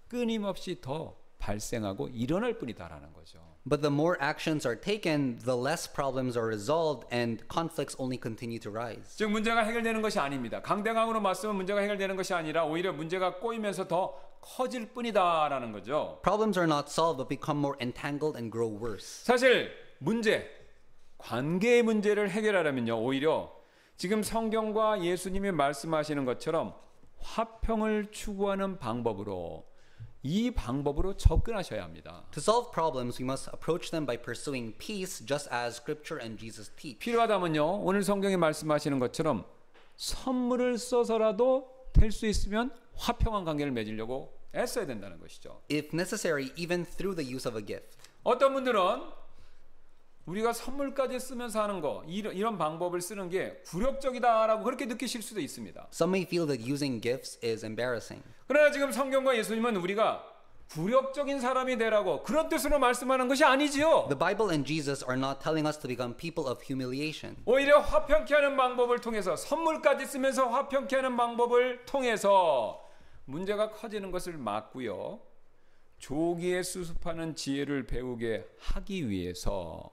끊임없이 더 발생하고 일어날 뿐이다라는 거죠. But the more actions are taken, the less problems are resolved and conflicts only continue to rise. 즉 문제가 해결되는 것이 아닙니다. 강대강으로 맞서면 문제가 해결되는 것이 아니라 오히려 문제가 꼬이면서 더 커질 뿐이다라는 거죠. Problems are not solved but become more entangled and grow worse. 사실 관계의 문제를 해결하려면요 오히려 지금 성경과 예수님이 말씀하시는 것처럼 화평을 추구하는 방법으로 이 방법으로 접근하셔야 합니다. To solve problems, we must approach them by pursuing peace, just as Scripture and Jesus teach. 필요하다면요 오늘 성경이 말씀하시는 것처럼 선물을 써서라도 될 수 있으면 화평한 관계를 맺으려고 애써야 된다는 것이죠. If necessary, even through the use of a gift. 어떤 분들은 우리가 선물까지 쓰면서 하는 거 이런 방법을 쓰는 게 굴욕적이다라고 그렇게 느끼실 수도 있습니다. Some may feel that using gifts is embarrassing. 그러나 지금 성경과 예수님은 우리가 굴욕적인 사람이 되라고 그런 뜻으로 말씀하는 것이 아니지요. The Bible and Jesus are not telling us to become people of humiliation. 오히려 화평케 하는 방법을 통해서 선물까지 쓰면서 화평케 하는 방법을 통해서 문제가 커지는 것을 막고요. 조기에 수습하는 지혜를 배우게 하기 위해서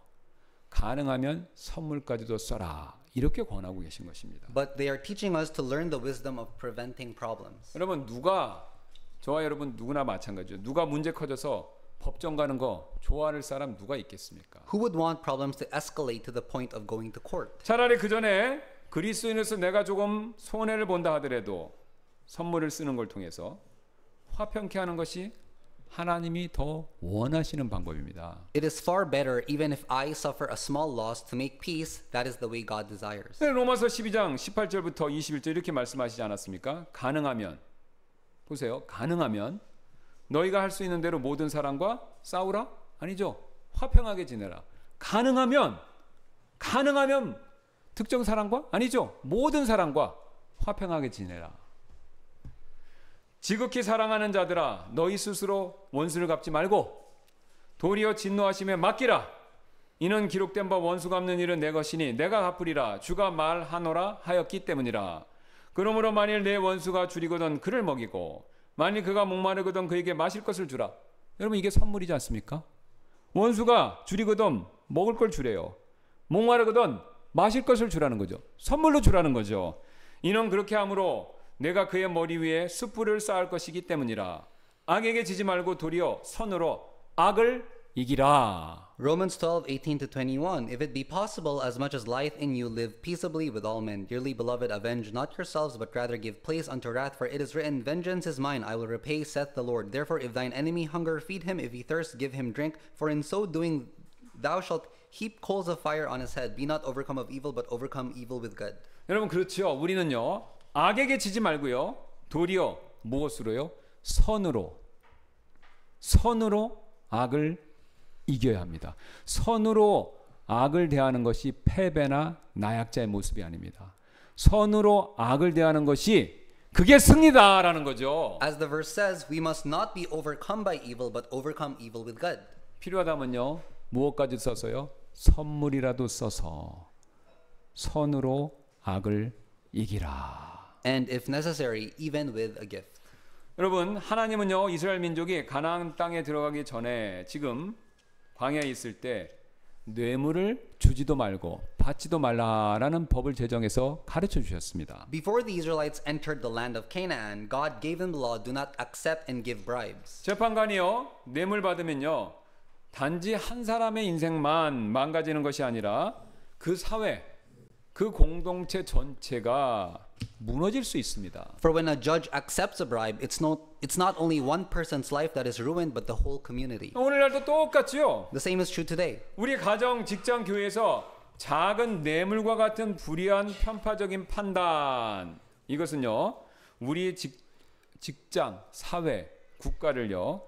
가능하면 선물까지도 써라. 이렇게 권하고 계신 것입니다. But they are teaching us to learn the wisdom of preventing problems. 여러분 저와 여러분 누구나 마찬가지죠. 누가 문제 커져서 법정 가는 거 좋아할 사람 누가 있겠습니까? Who would want problems to escalate to the point of going to court? 차라리 그 전에 그리스도인으로서 내가 조금 손해를 본다 하더라도 선물을 쓰는 걸 통해서 화평케 하는 것이 하나님이 더 원하시는 방법입니다. It is far better even if I suffer a small loss to make peace. That is the way God desires. 로마서 12장 18절부터 21절 이렇게 말씀하시지 않았습니까? 가능하면 보세요. 가능하면 너희가 할 수 있는 대로 모든 사람과 싸우라? 아니죠. 화평하게 지내라. 가능하면 특정 사람과? 아니죠. 모든 사람과 화평하게 지내라. 지극히 사랑하는 자들아 너희 스스로 원수를 갚지 말고 도리어 진노하심에 맡기라. 이는 기록된 바 원수 갚는 일은 내 것이니 내가 갚으리라. 주가 말하노라 하였기 때문이라. 그러므로 만일 내 원수가 줄이거든 그를 먹이고 만일 그가 목마르거든 그에게 마실 것을 주라. 여러분 이게 선물이지 않습니까? 원수가 줄이거든 먹을 걸 주래요. 목마르거든 마실 것을 주라는 거죠. 선물로 주라는 거죠. 이는 그렇게 함으로 내가 그의 머리 위에 숯불을 쌓을 것이기 때문이라. 악에게 지지 말고 도리어 선으로 악을 이기라. Romans 12:18 to 21. If it be possible, as much as lieth in you, live peaceably with all men. Dearly beloved, avenge not yourselves, but rather give place unto wrath, for it is written, Vengeance is mine, I will repay, saith the Lord. Therefore, if thine enemy hunger, feed him. If he thirst, give him drink. For in so doing, thou shalt heap coals of fire on his head. Be not overcome of evil, but overcome evil with good. 여러분 그렇죠. 우리는요. 악에게 지지 말고요. 도리어 무엇으로요? 선으로 악을 이겨야 합니다. 선으로 악을 대하는 것이 패배나 나약자의 모습이 아닙니다. 선으로 악을 대하는 것이 그게 승리다라는 거죠. As the verse says, we must not be overcome by evil, but overcome evil with good. 필요하다면요. 무엇까지 써서요? 선물이라도 써서 선으로 악을 이기라. And if necessary, even with a gift. 여러분 하나님은요. 이스라엘 민족이 가나안 땅에 들어가기 전에 지금 광야에 있을 때 뇌물을 주지도 말고 받지도 말라라는 법을 제정해서 가르쳐 주셨습니다. Before the Israelites entered the land of Canaan, God gave them the law, do not accept and give bribes. 재판관이요. 뇌물 받으면요. 단지 한 사람의 인생만 망가지는 것이 아니라 그 사회, 그 공동체 전체가 무너질 수 있습니다. For when a judge accepts a bribe, it's not only one person's life that is ruined, but the whole community. 오늘날도 똑같지요. The same is true today. 우리 가정, 직장, 교회에서 작은 뇌물과 같은 불의한 편파적인 판단 이것은요. 우리 직장, 사회, 국가를요.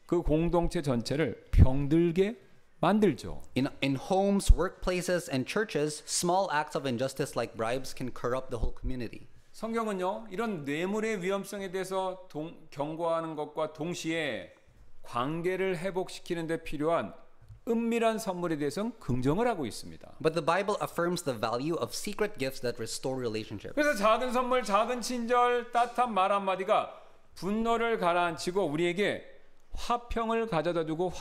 그 공동체 전체를 병들게 만들죠. In homes, workplaces, and churches, small acts of injustice like bribes can corrupt the whole community. 성경은요. 이런 뇌물의 위험성에 대해서 경고하는 것과 동시에 관계를 회복시키는 데 필요한 은밀한 선물에 대해서는 긍정을 하고 있습니다. But the Bible affirms the value of secret gifts that restore relationships. 그래서 작은 선물, 작은 친절, 따뜻한 말 한마디가 분노를 가라앉히고 우리에게 화평을 가져다주고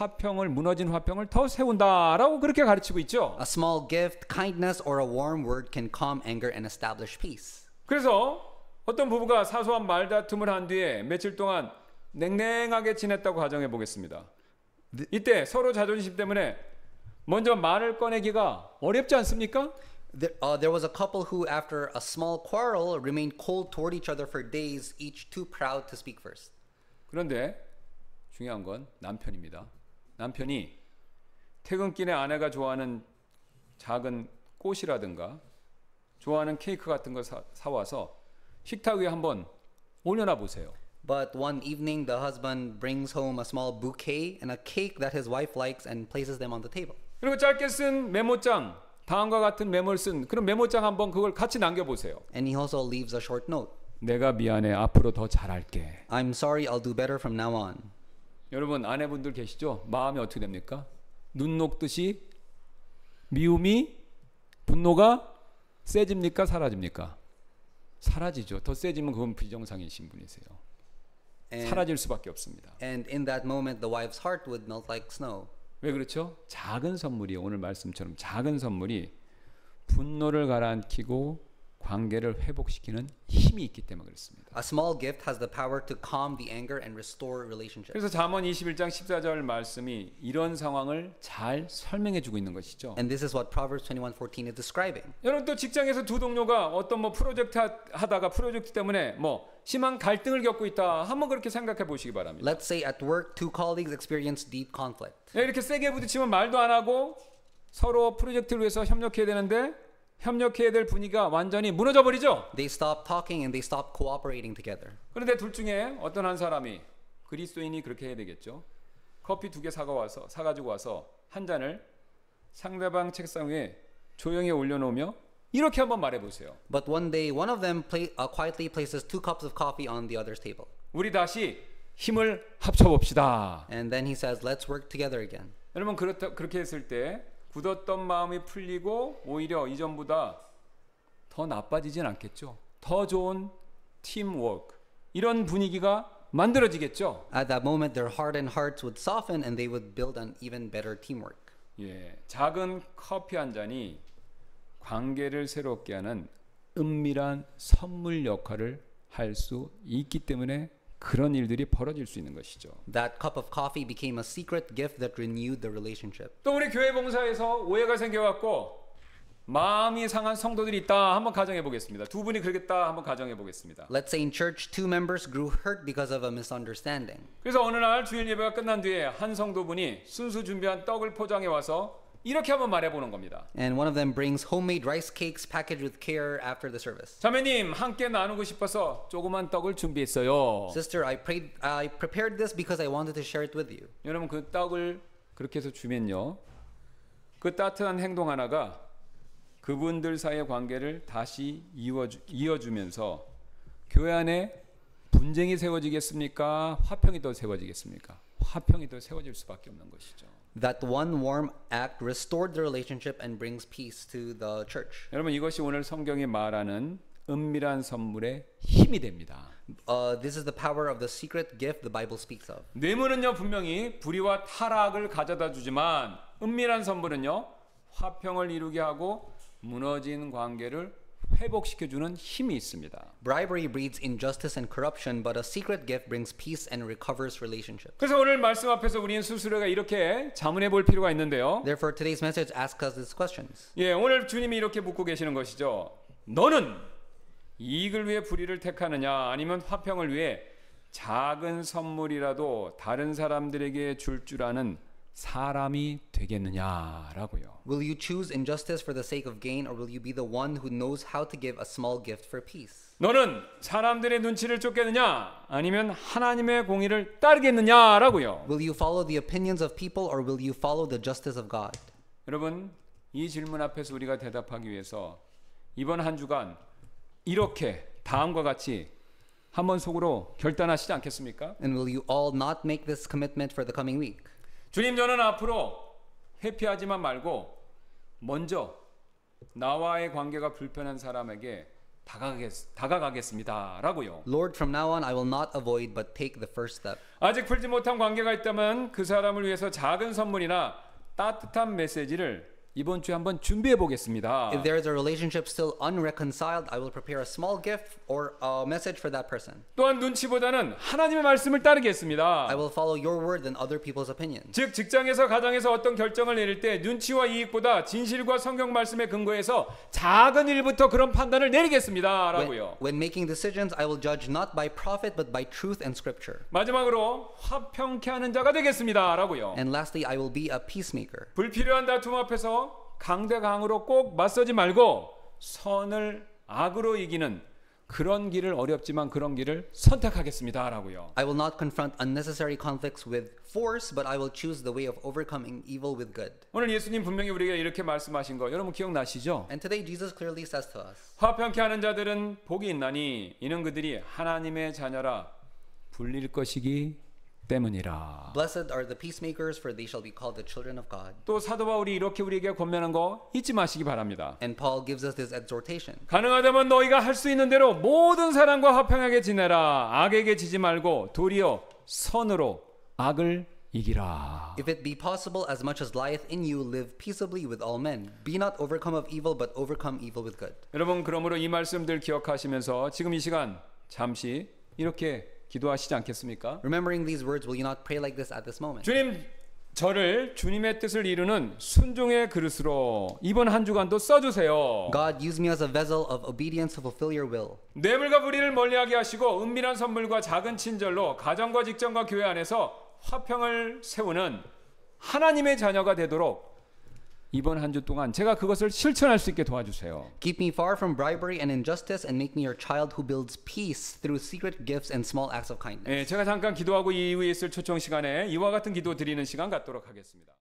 무너진 화평을 더 세운다라고 그렇게 가르치고 있죠. A small gift, kindness, or a warm word can calm anger and establish peace. 그래서 어떤 부부가 사소한 말다툼을 한 뒤에 며칠 동안 냉랭하게 지냈다고 가정해 보겠습니다. 이때 서로 자존심 때문에 먼저 말을 꺼내기가 어렵지 않습니까? There was a couple who, after a small quarrel, remained cold toward each other for days, each too proud to speak first. 그런데 중요한 건 남편입니다. 남편이 퇴근길에 아내가 좋아하는 작은 꽃이라든가 좋아하는 케이크 같은 거 사와서 식탁 위에 한번 올려놔 보세요. But one evening, the husband brings home a small bouquet and a cake that his wife likes and places them on the table. 그리고 짧게 쓴 메모장, 다음과 같은 메모를 쓴 그런 메모장 한번 그걸 같이 남겨보세요. And he also leaves a short note. 내가 미안해. 앞으로 더 잘할게. I'm sorry, I'll do better from now on. 여러분 아내분들 계시죠? 마음이 어떻게 됩니까? 눈 녹듯이 미움이 분노가 세집니까? 사라집니까? 사라지죠. 더 세지면 그건 비정상이신 분이세요. 사라질 수밖에 없습니다. And in that moment, the wife's heart would melt like snow. 왜 그렇죠? 작은 선물이 오늘 말씀처럼 작은 선물이 분노를 가라앉히고 관계를 회복시키는 힘이 있기 때문에 그렇습니다. A small gift has the power to calm the anger and restore relationships. 그래서 잠언 21장 14절 말씀이 이런 상황을 잘 설명해 주고 있는 것이죠. And this is what Proverbs 21:14 is describing. 여러분 또 직장에서 두 동료가 어떤 프로젝트 하다가 프로젝트 때문에 심한 갈등을 겪고 있다. 한번 그렇게 생각해 보시기 바랍니다. Let's say at work, two colleagues experience deep conflict. 이렇게 세게 부딪히면 말도 안 하고 서로 프로젝트를 위해서 협력해야 되는데 협력해야 될 분위기가 완전히 무너져 버리죠. They stop talking and they stop cooperating together. 그런데 둘 중에 어떤 한 사람이 그리스도인이 그렇게 해야 되겠죠. 커피 2개 사가지고 와서 한 잔을 상대방 책상 위에 조용히 올려놓으며 이렇게 한번 말해보세요. But one day, one of them quietly places 2 cups of coffee on the other's table. 우리 다시 힘을 합쳐봅시다. And then he says, let's work together again. 여러분 그렇게 했을 때 굳었던 마음이 풀리고 오히려 이전보다 더 나빠지진 않겠죠. 더 좋은 팀워크 이런 분위기가 만들어지겠죠. At that moment, their heart and hearts would soften and they would build an even better teamwork. 예, 작은 커피 한 잔이 관계를 새롭게 하는 은밀한 선물 역할을 할 수 있기 때문에 그런 일들이 벌어질 수 있는 것이죠. That cup of coffee became a secret gift that renewed the relationship. 또 우리 교회 봉사에서 오해가 생겨갖고 마음이 상한 성도들이 있다. 한번 가정해 보겠습니다. 두 분이 그러겠다. 한번 가정해 보겠습니다. Let's say in church, two members grew hurt because of a misunderstanding. 그래서 어느 날 주일 예배가 끝난 뒤에 한 성도분이 순수 준비한 떡을 포장해 와서 이렇게 한번 말해보는 겁니다. And one of them brings homemade rice cakes packaged with care after the service. 자매님, 함께 나누고 싶어서 조그만 떡을 준비했어요. Sister, I prepared this because I wanted to share it with you. 여러분, 그 떡을 그렇게 해서 주면요, 그 따뜻한 행동 하나가 그분들 사이의 관계를 다시 이어주면서 교회 안에 분쟁이 세워지겠습니까? 화평이 더 세워지겠습니까? 화평이 더 세워질 수밖에 없는 것이죠. That one warm act restored the relationship and brings peace to the church. 여러분, 이것이 오늘 성경이 말하는 은밀한 선물의 힘이 됩니다. This is the power of the secret gift the Bible speaks of. 뇌물은요, 분명히 불의와 타락을 가져다 주지만 은밀한 선물은요, 화평을 이루게 하고 무너진 관계를 회복시켜주는 힘이 있습니다. Bribery breeds injustice and corruption, but a secret gift brings peace and recovers relationships. 그래서 오늘 말씀 앞에서 우리는 스스로가 이렇게 자문해 볼 필요가 있는데요. Therefore, today's message asks us these questions. 예, 오늘 주님이 이렇게 묻고 계시는 것이죠. 너는 이익을 위해 불의를 택하느냐, 아니면 화평을 위해 작은 선물이라도 다른 사람들에게 줄 줄 아는 사람이 되겠느냐라고요. Will you choose injustice for the sake of gain, or will you be the one who knows how to give a small gift for peace? 너는 사람들의 눈치를 쫓겠느냐, 아니면 하나님의 공의를 따르겠느냐라고요. Will you follow the opinions of people, or will you follow the justice of God? 여러분, 이 질문 앞에서 우리가 대답하기 위해서 이번 한 주간 이렇게 다음과 같이 한번 속으로 결단하시지 않겠습니까? And will you all not make this commitment for the coming week? 주님, 저는 앞으로 회피하지만 말고 먼저 나와의 관계가 불편한 사람에게 다가가겠습니다라고요. Lord, from now on I will not avoid but take the first step. 아직 풀지 못한 관계가 있다면 그 사람을 위해서 작은 선물이나 따뜻한 메시지를 이번 주에 한번 준비해 보겠습니다. If there is a relationship still unreconciled, I will prepare a small gift or a message for that person. 또한 눈치보다는 하나님의 말씀을 따르겠습니다. I will follow your word than other people's opinions. 즉 직장에서 가정에서 어떤 결정을 내릴 때 눈치와 이익보다 진실과 성경 말씀에 근거해서 작은 일부터 그런 판단을 내리겠습니다라고요. When making decisions, I will judge not by profit but by truth and scripture. 마지막으로 화평케 하는 자가 되겠습니다라고요. And lastly, I will be a peacemaker. 불필요한 다툼 앞에서 강대강으로 꼭 맞서지 말고 선을 악으로 이기는 그런 길을, 어렵지만 그런 길을 선택하겠습니다라고요. I will not confront unnecessary conflicts with force, but I will choose the way of overcoming evil with good. 오늘 예수님 분명히 우리에게 이렇게 말씀하신 거 여러분 기억나시죠? And today Jesus clearly says to us, 화평케 하는 자들은 복이 있나니 이는 그들이 하나님의 자녀라 불릴 것이기 때문이라. Blessed are the peacemakers, for they shall be called the children of God. 또 사도 바울이 이렇게 우리에게 권면한 거 잊지 마시기 바랍니다. And Paul gives us this exhortation. 가능하다면 너희가 할 수 있는 대로 모든 사람과 화평하게 지내라. 악에게 지지 말고 도리어 선으로 악을 이기라. If it be possible, as much as lieth in you, live peaceably with all men. Be not overcome of evil, but overcome evil with good. 여러분, 그러므로 이 말씀들 기억하시면서 지금 이 시간 잠시 이렇게 기도하시지 않겠습니까? Remembering these words, will you not pray like this at this moment? 주님, 저를 주님의 뜻을 이루는 순종의 그릇으로 이번 한 주간도 써주세요. God, use me as a vessel of obedience to fulfill your will. 뇌물과 불의를 멀리하게 하시고 은밀한 선물과 작은 친절로 가정과 직장과 교회 안에서 화평을 세우는 하나님의 자녀가 되도록 이번 한 주 동안 제가 그것을 실천할 수 있게 도와주세요. Keep me far from bribery and injustice, and make me your child who builds peace through secret gifts and small acts of kindness. 제가 잠깐 기도하고 이후에 있을 초청 시간에 이와 같은 기도 드리는 시간 갖도록 하겠습니다.